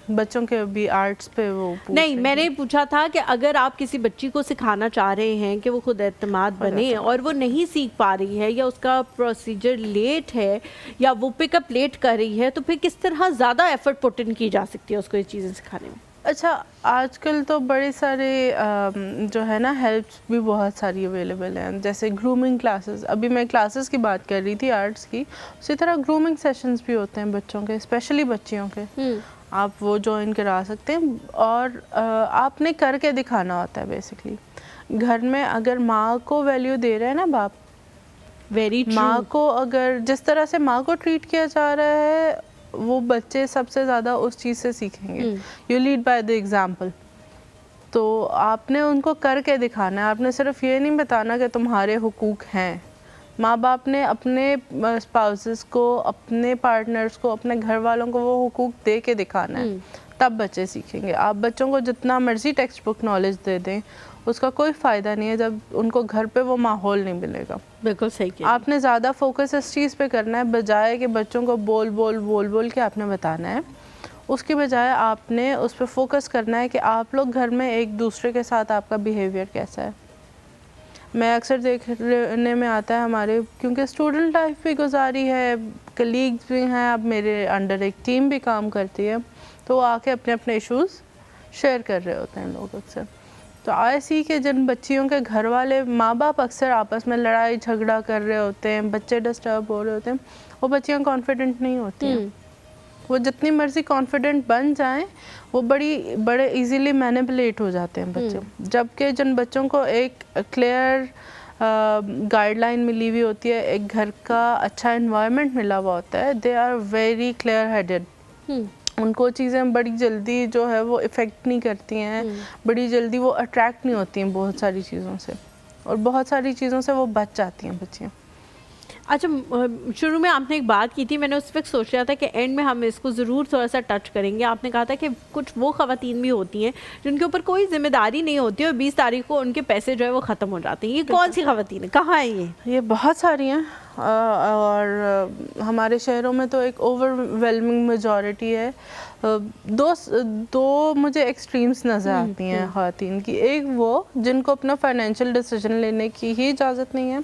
बच्चों के भी आर्ट्स पे वो नहीं, मैंने पूछा था कि अगर आप किसी बच्ची को सिखाना चाह रहे हैं कि वो खुद एतमाद बने और वो नहीं सीख पा रही है, या उसका प्रोसीजर लेट है, या वो पिकअप लेट कर रही है, तो फिर किस तरह ज़्यादा एफर्ट पुट इन की जा सकती है उसको ये चीज़ें सिखाने में? अच्छा, आजकल तो बड़े सारे जो है ना हेल्प्स भी बहुत सारी अवेलेबल हैं, जैसे ग्रूमिंग क्लासेस। अभी मैं क्लासेस की बात कर रही थी आर्ट्स की, उसी तरह ग्रूमिंग सेशंस भी होते हैं बच्चों के, स्पेशली बच्चियों के। आप वो ज्वाइन करा सकते हैं, और आपने करके दिखाना होता है बेसिकली। घर में अगर माँ को वैल्यू दे रहे हैं ना बाप, वेरी ट्रू। माँ को अगर जिस तरह से माँ को ट्रीट किया जा रहा है, वो बच्चे सबसे ज़्यादा उस चीज़ से सीखेंगे। You lead by the example. तो आपने उनको करके दिखाना है, आपने सिर्फ ये नहीं बताना कि तुम्हारे हुकूक हैं। माँ बाप ने अपने स्पाउसेस को, अपने पार्टनर्स को, अपने घर वालों को वो हुकूक दे के दिखाना है, तब बच्चे सीखेंगे। आप बच्चों को जितना मर्जी टेक्स्ट बुक नॉलेज दे दें, उसका कोई फ़ायदा नहीं है जब उनको घर पे वो माहौल नहीं मिलेगा। बिल्कुल सही किया। आपने ज़्यादा फोकस इस चीज़ पे करना है, बजाय कि बच्चों को बोल बोल बोल बोल के आपने बताना है। उसके बजाय आपने उस पर फोकस करना है कि आप लोग घर में एक दूसरे के साथ आपका बिहेवियर कैसा है। मैं अक्सर देखने में आता है हमारे, क्योंकि स्टूडेंट लाइफ भी गुजारी है, कलीग्स भी हैं, अब मेरे अंडर एक टीम भी काम करती है, तो वो आके अपने अपने इश्यूज़ शेयर कर रहे होते हैं लोगों से। तो ऐसी कि जिन बच्चियों के घर वाले माँ बाप अक्सर आपस में लड़ाई झगड़ा कर रहे होते हैं, बच्चे डिस्टर्ब हो रहे होते हैं, वो बच्चियाँ कॉन्फिडेंट नहीं होती हैं। वो जितनी मर्जी कॉन्फिडेंट बन जाएं, वो बड़े इजीली मैनिपुलेट हो जाते हैं बच्चे। जबकि जिन बच्चों को एक क्लियर गाइडलाइन मिली हुई होती है, एक घर का अच्छा एनवायरनमेंट मिला हुआ होता है, they are very clear headed. उनको चीज़ें बड़ी जल्दी जो है वो इफ़ेक्ट नहीं करती हैं, बड़ी जल्दी वो अट्रैक्ट नहीं होती हैं बहुत सारी चीज़ों से, और बहुत सारी चीज़ों से वो बच जाती हैं बच्चियाँ। अच्छा, शुरू में आपने एक बात की थी, मैंने उस वक्त सोच रहा था कि एंड में हम इसको ज़रूर थोड़ा सा टच करेंगे। आपने कहा था कि कुछ वो ख़वातीन भी होती हैं जिनके ऊपर कोई जिम्मेदारी नहीं होती और 20 तारीख को उनके पैसे जो है वो ख़त्म हो जाते हैं। ये कौन सी ख़वातीन है, कहाँ है ये बहुत सारी हैं, और हमारे शहरों में तो एक ओवरवेलमिंग मेजॉरिटी है। दो मुझे एक्सट्रीम्स नज़र आती हैं ख़वातीन की। एक वो जिनको अपना फाइनेंशियल डिसीजन लेने की ही इजाज़त नहीं है,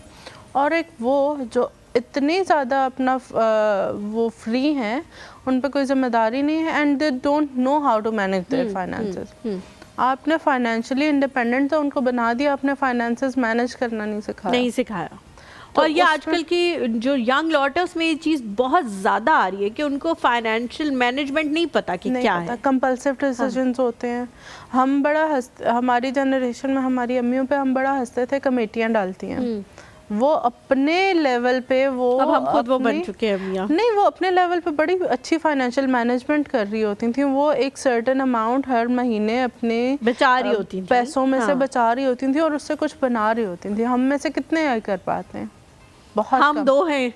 और एक वो जो इतनी ज़्यादा अपना वो फ्री हैं, उन पर कोई जिम्मेदारी नहीं है, and they don't know how to manage their finances. आपने फाइनेंशियली इंडिपेंडेंट तो उनको बना दिया, आपने फाइनेंसेस मैनेज करना नहीं सिखाया। तो और ये आजकल की जो यंग लॉट है उसमें ये चीज़ बहुत ज़्यादा आ रही है कि उनको फाइनेंशियल मैनेजमेंट नहीं पता कि क्या है। कंपल्सिव डिसीजंस होते हैं। हम बड़ा हमारी जनरेशन में हमारी अम्मियों पे हम बड़ा हंसते थे, कमेटियाँ डालती हैं, वो अपने लेवल पे वो अब हम खुद वो बन चुके हैं अम्मियाँ। नहीं, वो अपने लेवल पे बड़ी अच्छी फाइनेंशियल मैनेजमेंट कर रही होती थी। वो एक सर्टेन अमाउंट हर महीने अपने बचा रही होती थी, पैसों में से बचा रही होती थी, और उससे कुछ बना रही होती थी। हम में से कितने कर पाते हैं? बहुत हम कम। दो हैं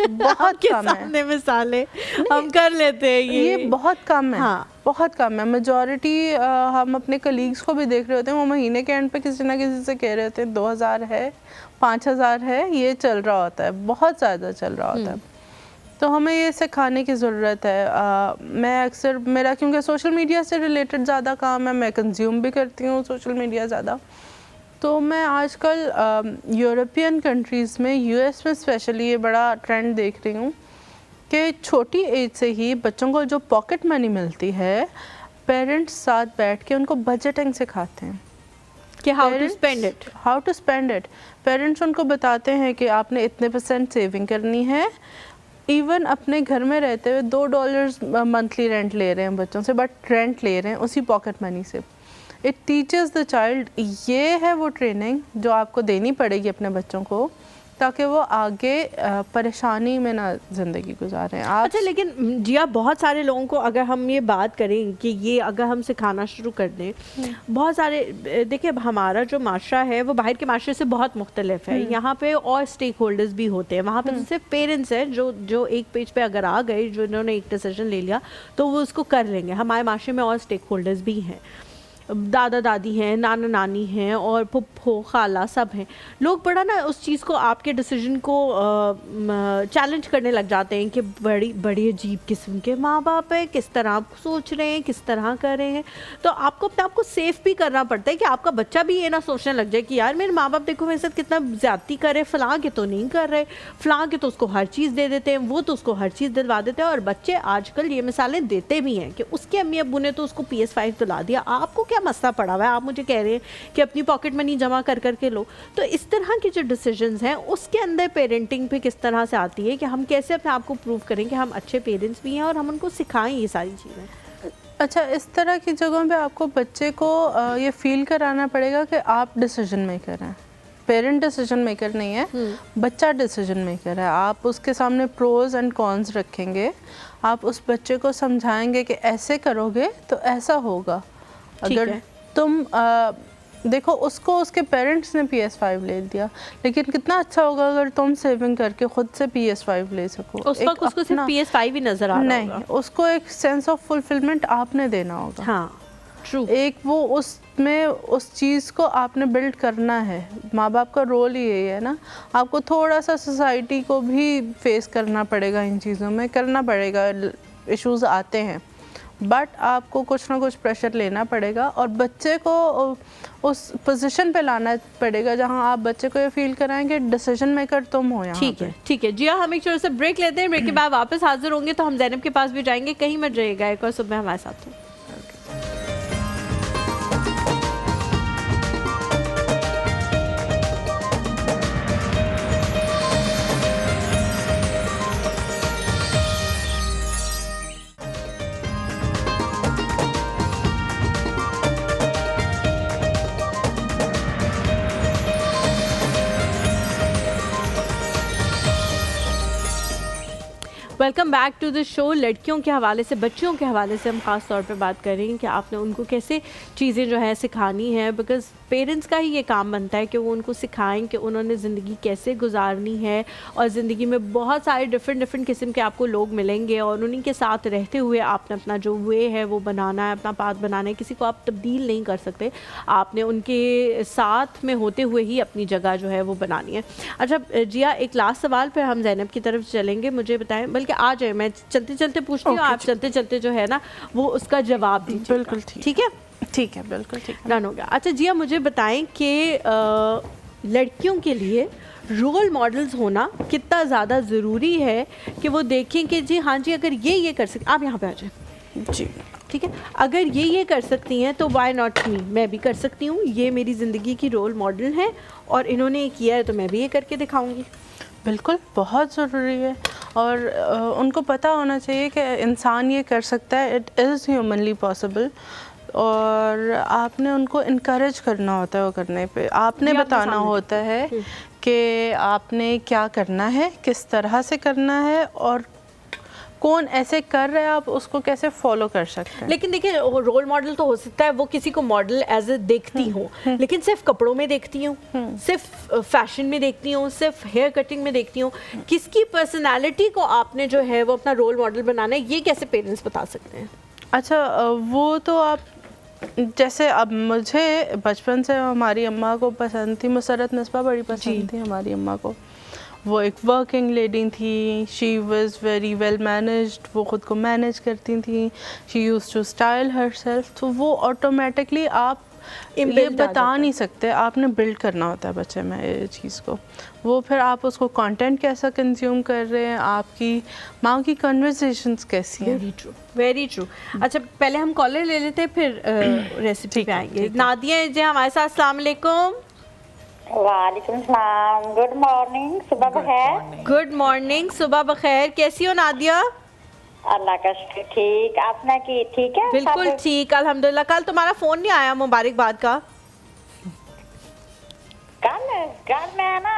बहुत कम है। सामने मिसालें हम कर लेते हैं, ये बहुत कम है। हाँ। बहुत कम है। मेजॉरिटी हम अपने कलीग्स को भी देख रहे होते हैं, वो महीने के एंड पे किसी ना किसी से कह रहे होते हैं 2000 है, 5000 है, ये चल रहा होता है, बहुत ज़्यादा चल रहा होता है। तो हमें ये सिखाने की ज़रूरत है। मैं अक्सर मेरा क्योंकि सोशल मीडिया से रिलेटेड ज़्यादा काम है, मैं कंज्यूम भी करती हूँ सोशल मीडिया ज़्यादा, तो मैं आजकल यूरोपियन कंट्रीज़ में, यूएस में स्पेशली ये बड़ा ट्रेंड देख रही हूँ कि छोटी एज से ही बच्चों को जो पॉकेट मनी मिलती है, पेरेंट्स साथ बैठ के उनको बजटिंग सिखाते हैं कि how to spend it. Parents उनको बताते हैं कि आपने इतने % सेविंग करनी है। इवन अपने घर में रहते हुए $2 मंथली रेंट ले रहे हैं बच्चों से, बट रेंट ले रहे हैं उसी पॉकेट मनी से। इट टीचर्स द चाइल्ड, ये है वो ट्रेनिंग जो आपको देनी पड़ेगी अपने बच्चों को, ताकि वो आगे परेशानी में ना ज़िंदगी गुजारें। अच्छा, लेकिन जिया बहुत सारे लोगों को अगर हम ये बात करें कि ये अगर हम सिखाना शुरू कर दें, बहुत सारे, देखिए अब हमारा जो माशरा है वो बाहर के माशरे से बहुत मुख्तलिफ है। यहाँ पे और स्टेक होल्डर्स भी होते हैं, वहाँ पे तो सिर्फ पेरेंट्स हैं जो एक पेज पे अगर आ गए, जो इन्होंने एक डिसीजन ले लिया तो वो उसको कर लेंगे। हमारे माशरे में और स्टेक होल्डर्स भी हैं, दादा दादी हैं, नाना नानी हैं, और फुफ्फो खाला सब हैं। लोग बड़ा ना उस चीज़ को, आपके डिसीजन को चैलेंज करने लग जाते हैं कि बड़ी अजीब किस्म के माँ बाप हैं, किस तरह आप सोच रहे हैं, किस तरह कर रहे हैं। तो आपको अपने आप को सेफ भी करना पड़ता है कि आपका बच्चा भी ये ना सोचने लग जाए कि यार मेरे माँ बाप देखो मेरे साथ कितना ज़्यादती कर रहे, फ़लाँ के तो नहीं कर रहे, फ़लाँ के तो उसको हर चीज़ दे देते हैं, वो तो उसको हर चीज़ दिलवा देते हैं। और बच्चे आजकल ये मिसालें देते भी हैं कि उसके अम्मी अब्बू ने तो उसको PS5 दिला दिया, आपको क्या मसला पड़ा हुआ है, आप मुझे कह रहे हैं कि अपनी पॉकेट मनी जमा कर करके लो। तो इस तरह के जो डिसीजंस हैं उसके अंदर पेरेंटिंग पे किस तरह से आती है कि हम कैसे अपने आप को प्रूव करें कि हम अच्छे पेरेंट्स भी हैं और हम उनको सिखाएं ये सारी चीज़ें। अच्छा, इस तरह की जगहों पे आपको बच्चे को ये फील कराना पड़ेगा कि आप डिसीजन मेकर हैं, पेरेंट डिसीजन मेकर नहीं है, बच्चा डिसीजन मेकर है। आप उसके सामने प्रोज एंड कॉन्स रखेंगे, आप उस बच्चे को समझाएंगे कि ऐसे करोगे तो ऐसा होगा। अगर तुम देखो, उसको उसके पेरेंट्स ने PS5 ले दिया, लेकिन कितना अच्छा होगा अगर तुम सेविंग करके खुद से PS5 ले सको। उस वक्त उसको सिर्फ PS5 ही नजर आ रहा होगा। नहीं, उसको एक सेंस ऑफ फुलफिलमेंट आपने देना होगा। हाँ, ट्रू। एक वो उसमें उस चीज़ को आपने बिल्ड करना है। माँ बाप का रोल ही यही है ना। आपको थोड़ा सा सोसाइटी को भी फेस करना पड़ेगा, इन चीज़ों में करना पड़ेगा, इश्यूज आते हैं, बट आपको कुछ ना कुछ प्रेशर लेना पड़ेगा और बच्चे को उस पोजीशन पे लाना पड़ेगा जहां आप बच्चे को ये फील कराएंगे डिसीजन मेकर तुम हो यहाँ। ठीक है जी हाँ, हम एक छोटा सा ब्रेक लेते हैं। ब्रेक के बाद वापस हाजिर होंगे तो हम ज़ैनब के पास भी जाएंगे, कहीं मत जाइएगा, एक और सुबह हमारे साथ हो। Welcome back to the show. लड़कियों के हवाले से, बच्चियों के हवाले से हम ख़ास तौर पे बात करें कि आपने उनको कैसे चीज़ें जो है सिखानी है, बिकॉज़ पेरेंट्स का ही ये काम बनता है कि वो उनको सिखाएं कि उन्होंने ज़िंदगी कैसे गुजारनी है। और ज़िंदगी में बहुत सारे डिफरेंट किस्म के आपको लोग मिलेंगे और उन्हीं के साथ रहते हुए आपने अपना जो वे है वो बनाना है, अपना पाथ बनाना है। किसी को आप तब्दील नहीं कर सकते, आपने उनके साथ में होते हुए ही अपनी जगह जो है वो बनानी है। अच्छा जिया, एक लास्ट सवाल पे हम ज़ैनब की तरफ चलेंगे। मुझे बताएं, बल्कि आ जाए, मैं चलते चलते पूछती हूँ, आप चलते चलते जो है ना वो उसका जवाब दीजिए। बिल्कुल ठीक है, ठीक है, बिल्कुल ठीक है। डन हो गया। अच्छा जिया, मुझे बताएं कि लड़कियों के लिए रोल मॉडल्स होना कितना ज़्यादा ज़रूरी है कि वो देखें कि जी हाँ जी, अगर ये कर सकते, आप यहाँ पे आ जाए जी, ठीक है, अगर ये कर सकती हैं तो वाई नॉट मी, मैं भी कर सकती हूँ। ये मेरी ज़िंदगी की रोल मॉडल है और इन्होंने ये किया है तो मैं भी ये करके दिखाऊंगी। बिल्कुल बहुत ज़रूरी है। और उनको पता होना चाहिए कि इंसान ये कर सकता है, इट इज़ ह्यूमनली पॉसिबल। और आपने उनको इनकरेज करना होता है वो करने पे, आपने बताना होता है कि आपने क्या करना है, किस तरह से करना है और कौन ऐसे कर रहा है, आप उसको कैसे फॉलो कर सकते हैं। लेकिन देखिए, रोल मॉडल तो हो सकता है वो किसी को मॉडल एज ए देखती हूँ, लेकिन सिर्फ कपड़ों में देखती हूँ, सिर्फ फैशन में देखती हूँ, सिर्फ हेयर कटिंग में देखती हूँ। किसकी पर्सनालिटी को आपने जो है वो अपना रोल मॉडल बनाना है, ये कैसे पेरेंट्स बता सकते हैं? अच्छा, वो तो आप, जैसे अब मुझे बचपन से हमारी अम्मा को पसंद थी, मुसरत नस्बा बड़ी पसंद थी हमारी अम्मा को। वो एक वर्किंग लेडी थी, she was very well managed, वो ख़ुद को मैनेज करती थी, she used to style herself. तो वो ऑटोमेटिकली आप ये बता नहीं सकते, आपने बिल्ड करना होता है बच्चे में ये चीज़ को। वो फिर आप उसको कंटेंट कैसा कंज्यूम कर रहे हैं, आपकी माँ की कन्वर्सेशंस कैसी है। Very true, very true. अच्छा, पहले हम कॉलर ले लेते हैं, फिर रेसिपी पे आएंगे। नादिया जी हमारे साथ, अस्सलाम वालेकुम। वालेकुम सलाम, गुड मॉर्निंग, सुबह बखैर। गुड मॉर्निंग, सुबह बखैर। कैसी हो नादिया? अल्लाह का शुक्र, ठीक। आपने की ठीक है? बिल्कुल ठीक, अल्हम्दुलिल्लाह। कल तुम्हारा फोन नहीं आया मुबारकबाद का? कल मैं ना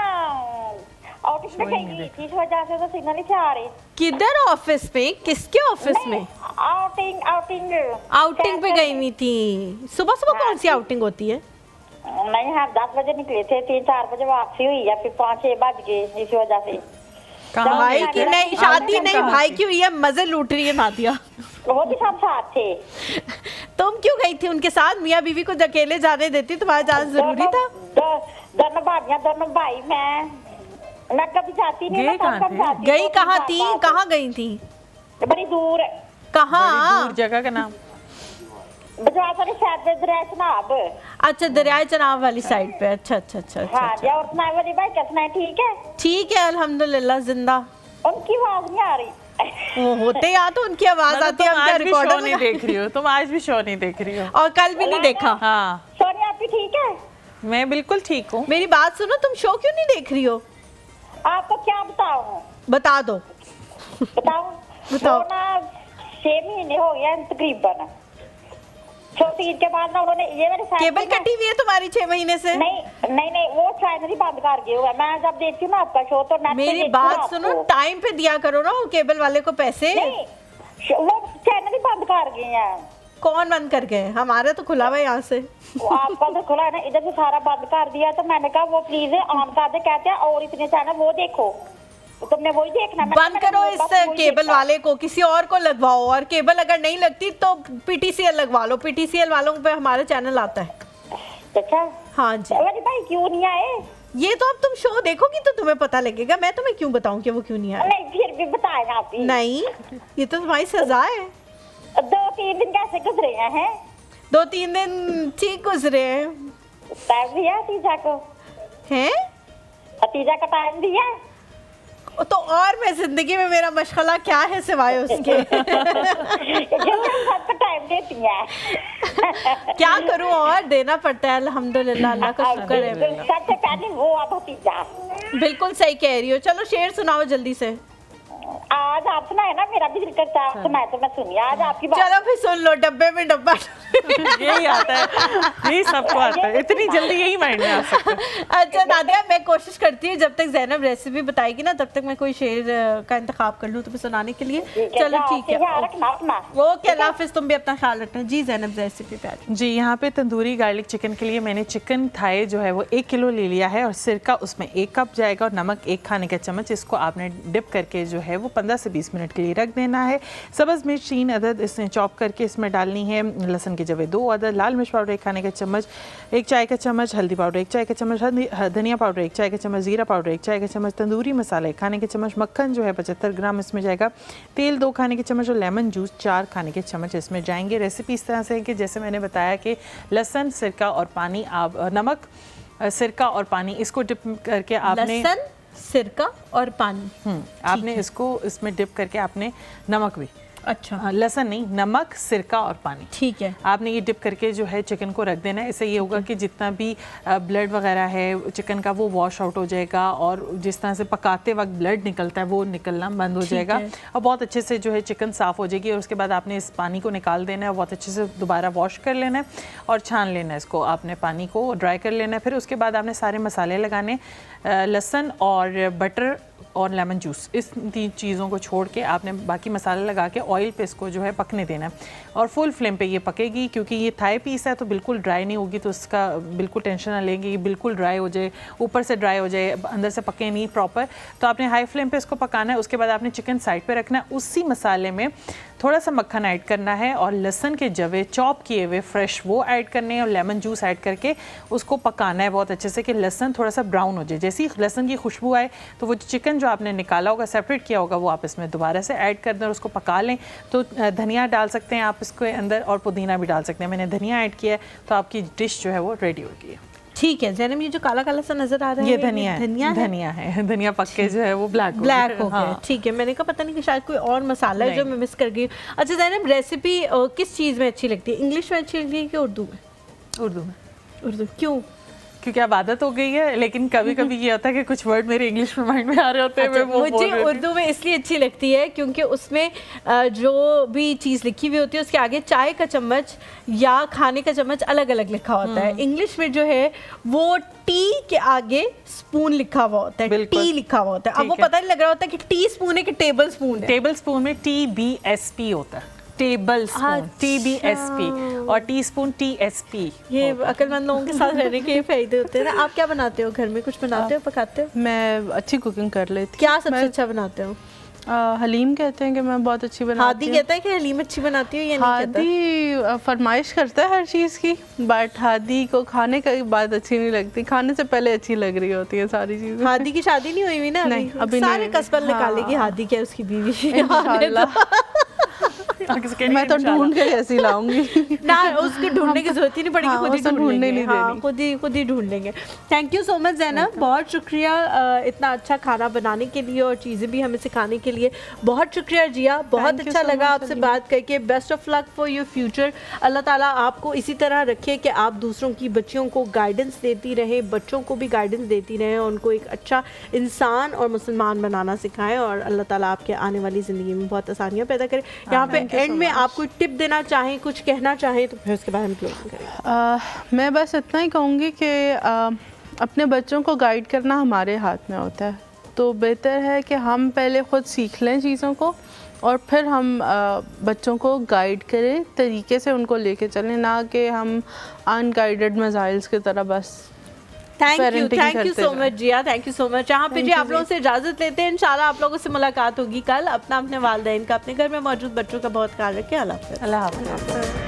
ऑफिस में गई थी, इस वजह से तो सिग्नल नहीं आ रही। किधर ऑफिस में? किसके ऑफिस में? आउटिंग पे गई हुई थी। सुबह सुबह कौन सी आउटिंग होती है? नहीं, हम 10 बजे निकले थे, 3-4 बजे वापसी हुई है, फिर 5-6 बज गए इस वजह से। भाई की नहीं, शादी नहीं, भाई की हुई है, मजे लूट रही है नादिया। वो भी सब साथ थे। तुम क्यों गई थी उनके साथ? मियाँ बीवी को अकेले जाने देती? तुम्हारा जाना जरूरी था? दोनों भाइयां, दोनों भाई। मैं कभी जाती नहीं। गई कहाँ थी? कहाँ गई थी? बड़ी दूर। कहाँ? जगह का नाम? दरिया चनाब। अच्छा, दरिया चनाब वाली साइड पे। अच्छा अच्छा अच्छा हाँ जी। और सुनाए भाई, कैसा है? ठीक है? ठीक है अल्हम्दुलिल्लाह, जिंदा। उनकी आवाज नहीं आ रही। वो होते यहाँ तो उनकी आवाज आती है। तुम आज भी शो नहीं देख रही हो, तुम आज भी शो नहीं देख रही हो और कल भी नहीं देखा। हाँ, सोनिया आप भी ठीक है? मैं बिल्कुल ठीक हूँ। मेरी बात सुनो, तुम शो क्यों नहीं देख रही हो? आपको क्या बताऊं? बता दो। बताओ। 6 महीने हो गए तकरीबन। छोटी ईद के बाद ना उन्होंने ये मेरे साथ केबल कटी हुई है तुम्हारी 6 महीने से? नहीं, वो चैनल ही बंद कर गया हुआ है। मैं जब देखती हूँ ना आपका शो तो मेरी बात सुनो, टाइम पे दिया करो ना केबल वाले को पैसे। नहीं, वो चैनल ही बंद कर गए हैं। कौन बंद कर गए? हमारा तो खुला हुआ है यहाँ से। आपका तो खुला है ना, इधर से सारा बंद कर दिया। तो मैंने कहा वो प्लीज ऑन कर दे, कहते हैं और इतने चैनल वो देखो, तुमने वही देखना। बंद करो इस केबल वाले को, किसी और को लगवाओ। और केबल अगर नहीं लगती तो पीटीसीएल लगवा लो, पीटीसीएल वालों पे हमारा चैनल आता है। अच्छा हाँ जी। अरे भाई क्यों नहीं आए? ये तो अब तुम शो देखोगी तो तुम्हें पता लगेगा, मैं तुम्हें क्यों बताऊं कि वो क्यों नहीं आए? नहीं, फिर भी बताएं आप ही। नहीं, ये तो तुम्हारी सजा है। 2-3 दिन कैसे गुजरे हैं? 2-3 दिन ठीक गुजरे हैं। टाइम दिया हतीजा को? हैं? हतीजा का टाइम दिया? तो और मैं जिंदगी में मेरा मशगला क्या है सिवाय उसके? सबको टाइम देती है। क्या करूं, और देना पड़ता है। अल्हम्दुलिल्लाह, अल्लाह का शुक्र है। सबसे पहले वो आप हतीजा। बिल्कुल सही कह रही हो। चलो शेर सुनाओ जल्दी से। आज आप सुनाए ना, मेरा भी दिल करता है आप सुनाए तो मैं सुनिए। आज आपकी बात। चलो फिर सुन लो, डब्बे में डब्बा। यही आता है, यही सबको आता है, इतनी जल्दी यही माइंड में आ सकता है। अच्छा नादिया, मैं कोशिश करती हूँ जब तक ज़ैनब रेसिपी बताएगी ना तब तक मैं कोई शेर का इंतखाब कर लूँ तुम्हें सुनाने के लिए। चलो ठीक है, ओके, अल्लाह हाफिज़, तुम भी अपना ख्याल रखना जी। ज़ैनब रेसिपी पे आ जाओ जी। यहाँ पे तंदूरी गार्लिक चिकन के लिए मैंने चिकन थाई जो है वो 1 किलो ले लिया है और सिरका उसमें 1 कप जाएगा और नमक 1 खाने का चम्मच। इसको आपने डिप करके जो है वो 15 से 20 मिनट के लिए रख देना है। सब्ज़ मिर्च 3 अदद इसमें चॉप करके इसमें डालनी है। लहसुन के जवे 2 अदद, लाल मिर्च पाउडर 1 खाने का चम्मच, 1 चाय का चम्मच हल्दी पाउडर, 1 चाय का चम्मच धनिया पाउडर, 1 चाय का चम्मच जीरा पाउडर, 1 चाय का चम्मच तंदूरी मसाला, 1 खाने के चम्मच मक्खन जो है 75 ग्राम इसमें जाएगा, तेल 2 खाने के चम्मच और लेमन जूस 4 खाने के चम्मच इसमें जाएंगे। रेसिपी इस तरह से है कि जैसे मैंने बताया कि लहसुन, सिरका और पानी, आप नमक, सिरका और पानी इसको डिप करके आपने लहसुन, सिरका और पानी, आपने इसको इसमें डिप करके आपने नमक भी, अच्छा लहसुन नहीं, नमक, सिरका और पानी, ठीक है, आपने ये डिप करके जो है चिकन को रख देना है। इससे ये होगा कि जितना भी ब्लड वगैरह है चिकन का वो वॉश आउट हो जाएगा और जिस तरह से पकाते वक्त ब्लड निकलता है वो निकलना बंद हो जाएगा और बहुत अच्छे से जो है चिकन साफ़ हो जाएगी। और उसके बाद आपने इस पानी को निकाल देना है और बहुत अच्छे से दोबारा वॉश कर लेना है और छान लेना है इसको, आपने पानी को ड्राई कर लेना है। फिर उसके बाद आपने सारे मसाले लगाने, लहसुन और बटर और लेमन जूस, इस 3 चीज़ों को छोड़ के आपने बाकी मसाले लगा के ऑयल पे इसको जो है पकने देना है और फुल फ्लेम पे ये पकेगी। क्योंकि ये थाई पीस है तो बिल्कुल ड्राई नहीं होगी, तो इसका बिल्कुल टेंशन ना लेंगे, ये बिल्कुल ड्राई हो जाए, ऊपर से ड्राई हो जाए, अंदर से पके नहीं प्रॉपर। तो आपने हाई फ्लेम पे इसको पकाना है। उसके बाद आपने चिकन साइड पे रखना है। उसी मसाले में थोड़ा सा मक्खन ऐड करना है और लहसुन के जवे चॉप किए हुए फ्रेश वो ऐड करने हैं और लेमन जूस ऐड करके उसको पकाना है बहुत अच्छे से कि लहसुन थोड़ा सा ब्राउन हो जाए। जैसे ही लहसुन की खुशबू आए तो वो चिकन जो आपने निकाला होगा, सेपरेट किया होगा, वो आप इसमें दोबारा से ऐड कर दें और उसको पका लें। तो धनिया डाल सकते हैं आप इसके अंदर और पुदीना भी डाल सकते हैं। मैंने धनिया ऐड किया है तो आपकी डिश जो है वो रेडी हो गई है। ठीक है ज़ैनब, ये जो काला काला सा नजर आ रहा है ये धनिया है, धनिया पक के जो है वो ब्लैक हो गया। ठीक है, मैंने कहा पता नहीं कि शायद कोई और मसाला है जो मैं मिस कर गई। अच्छा ज़ैनब, रेसिपी किस चीज़ में अच्छी लगती है, इंग्लिश में अच्छी लगती है कि उर्दू में? उर्दू क्यों? क्योंकि अब आदत हो गई है, लेकिन कभी कभी ये होता है कि कुछ वर्ड मेरे इंग्लिश में माइंड में आ रहे होते हैं। अच्छा, मुझे उर्दू में इसलिए अच्छी लगती है क्योंकि उसमें जो भी चीज़ लिखी हुई होती है उसके आगे चाय का चम्मच या खाने का चम्मच अलग अलग लिखा होता है। इंग्लिश में जो है वो टी के आगे स्पून लिखा हुआ होता है, टी लिखा हुआ होता है। अब वो पता नहीं लग रहा होता कि टी स्पून है कि टेबल स्पून है। टेबल स्पून में TBSP होता है, टेबल स्पून TBSP और टी स्पून TSP। ये अक्लमंद लोगों के साथ रहने के फायदे होते हैं ना। आप क्या बनाते हो घर में, कुछ बनाते हो, पकाते हो? मैं अच्छी कुकिंग कर लेती। क्या सबसे अच्छा बनाते हो? हलीम कहते हैं कि मैं बहुत अच्छी बनाती हूँ। हादी कहता है कि हलीम अच्छी बनाती हूँ या नहीं कहता? हादी फरमाइश करता है हर चीज़ की, बट हादी को खाने का बात अच्छी नहीं लगती, खाने से पहले अच्छी लग रही होती है सारी चीज़ें। हादी की शादी नहीं हुई ना? नहीं, अभी सारे कसबल निकालेगी हादी क्या उसकी बीवी। इंशाल्लाह मैं तो ढूंढ के ऐसी लाऊंगी ना, उसको ढूंढने की जरूरत ही नहीं पड़ेगी, खुद ही ढूंढने नहीं देनी, खुद ही ढूंढ लेंगे। Thank you so much Zainab, बहुत शुक्रिया इतना अच्छा खाना बनाने के लिए और चीज़ें भी हमें सिखाने के लिए। बहुत शुक्रिया जिया, बहुत अच्छा लगा आपसे बात करके। Best of luck for your future. अल्लाह ताला आपको इसी तरह रखे कि आप दूसरों की बच्चियों को गाइडेंस देती रहें, बच्चों को भी गाइडेंस देती रहें, उनको एक अच्छा इंसान और मुसलमान बनाना सिखाएं और अल्लाह ताला आपके आने वाली ज़िंदगी में बहुत आसानियाँ पैदा करें। यहाँ पे एंड में आप कोई टिप देना चाहें, कुछ कहना चाहें तो फिर उसके बाद हम क्लोजिंग करेंगे। मैं बस इतना ही कहूँगी कि अपने बच्चों को गाइड करना हमारे हाथ में होता है, तो बेहतर है कि हम पहले ख़ुद सीख लें चीज़ों को और फिर हम बच्चों को गाइड करें, तरीके से उनको लेके चलें, ना कि हम अनगाइडेड मज़ाइल्स की तरह बस। Thank you so much Jiya, thank you so much. यहाँ पे जी आप लोगों से इजाज़त लेते हैं, इंशाल्लाह आप लोगों से मुलाकात होगी कल। अपने वालिदैन का, अपने घर में मौजूद बच्चों का बहुत ख्याल रखें। अल्लाह हाफ़िज़।